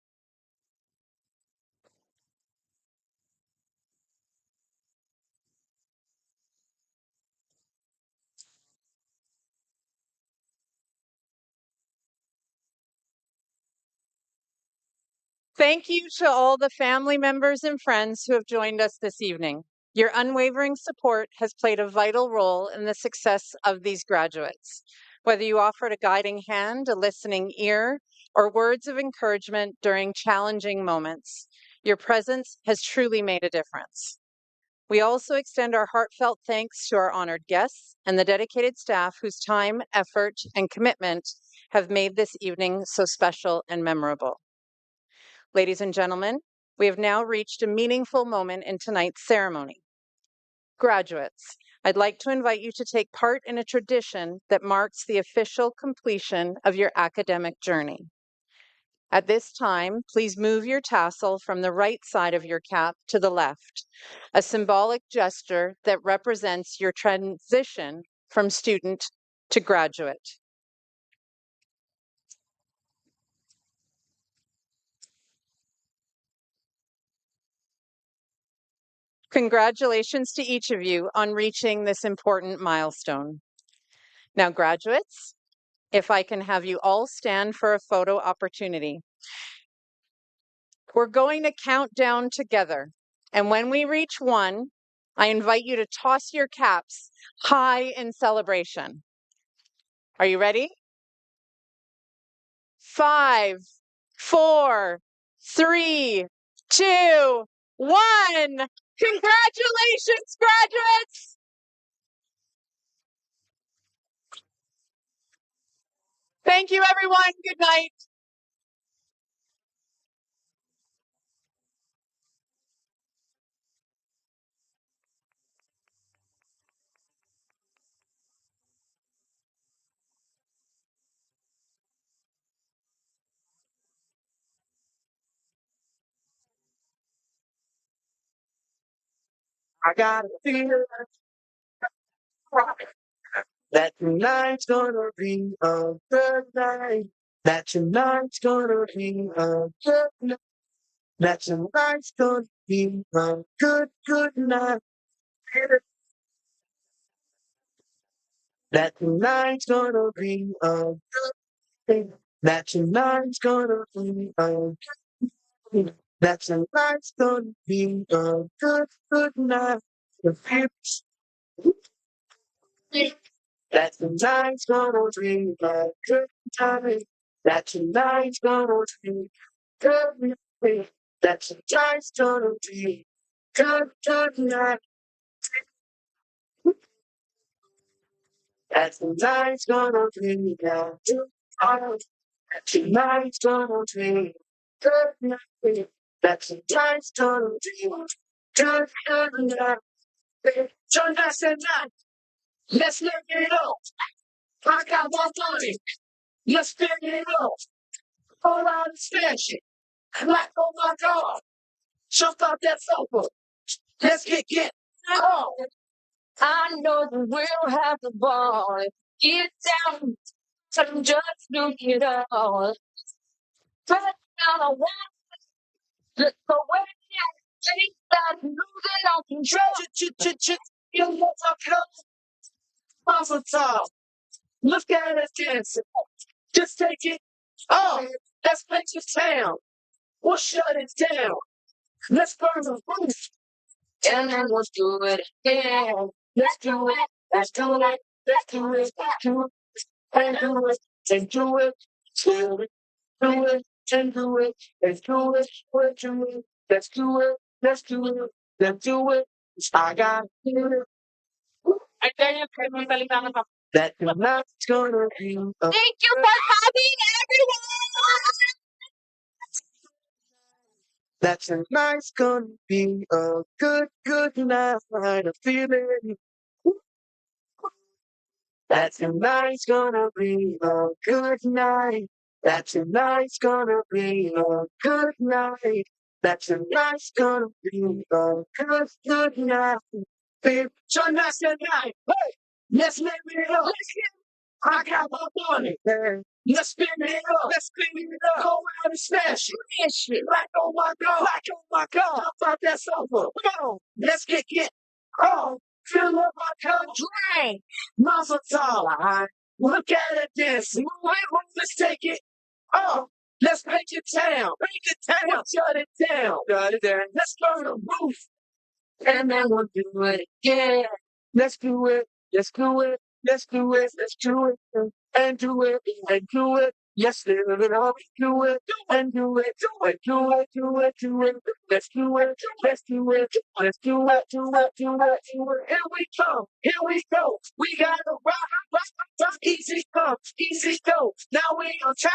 Thank you to all the family members and friends who have joined us this evening. Your unwavering support has played a vital role in the success of these graduates. Whether you offered a guiding hand, a listening ear, or words of encouragement during challenging moments, your presence has truly made a difference. We also extend our heartfelt thanks to our honored guests and the dedicated staff whose time, effort, and commitment have made this evening so special and memorable. Ladies and gentlemen, we have now reached a meaningful moment in tonight's ceremony. Graduates, I'd like to invite you to take part in a tradition that marks the official completion of your academic journey. At this time, please move your tassel from the right side of your cap to the left, a symbolic gesture that represents your transition from student to graduate. Congratulations to each of you on reaching this important milestone. Now, graduates, if I can have you all stand for a photo opportunity. We're going to count down together, and when we reach 1, I invite you to toss your caps high in celebration. Are you ready? 5, 4, 3, 2, 1. Congratulations, graduates! Thank you, everyone. Good night. I got a feeling that tonight's gonna be a good night. That tonight's gonna be a good night. That tonight's gonna be a good night. That tonight's gonna be a good night. That tonight's gonna be a good night. That tonight's gonna be a good night. The future. That tonight's gonna be a good time. That tonight's gonna be good night. That tonight's gonna be good night. That tonight's gonna be a good night. That tonight's gonna be good night. That tonight's gonna be good night. Turn that night. Let's let it out. I got my money. Let's figure it out. Hold on, expansion. Like, oh my God. Jump out that sofa. Let's get oh. I know that we'll have the ball. Get down. I'm just doing it all. But now I want to look away. Take that losing all control. You know what's up? Look at us dancing. Just take it. Oh, let's paint this town. We'll shut it down. Let's burn the roof. And then let's do it again. Let's do it. Let's do it. Let's do it. Let's do it. And do it. And do it. Do it. Do it. And do it. Let's do it. Let's do it. Let's do it. Let's do it. Let's do it. I got it. I dare you, Chris, magsalita ka pa. That tonight's gonna be a Thank you for coming, everyone! that tonight's gonna be a good night. I'm feeling that tonight's gonna be a good night. That tonight's gonna be a good night. That tonight's gonna be a good night. Babe, tonight's the night. Hey, let's live it up. I got my money. Let's spin it up. Let's spin it up. Go out and smash it. Smash it. Like, oh my God. Like, oh my God. How about that summer? Come on. Let's get it. Oh, fill up my cup. Drink. Mazel tov. Look at it dance. Move it. Let's take it. Oh, let's paint it town. Paint it town. Shut it down. Shut it down. Let's burn the roof. And then we'll do it again. Let's do it. Let's do it. Let's do it. Let's do it. And do it. And do it. Yes, live it up. Do it. And do it. Do it. Do it. Do it. Do it. Let's do it. Let's do it. Let's do it. Do it. Do it. Do it. Here we come. Here we go. We gotta rock. Easy come. Easy go. Now we on top.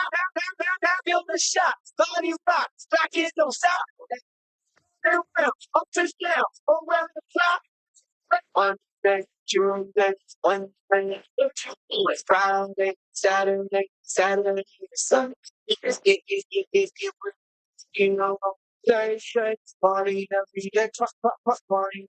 Now feel the shot. Body rock. Back in, don't stop. Up to down, around the clock. One day, Tuesday, Wednesday, it's Friday, Saturday, Sunday. You know, Thursday, party every day, party.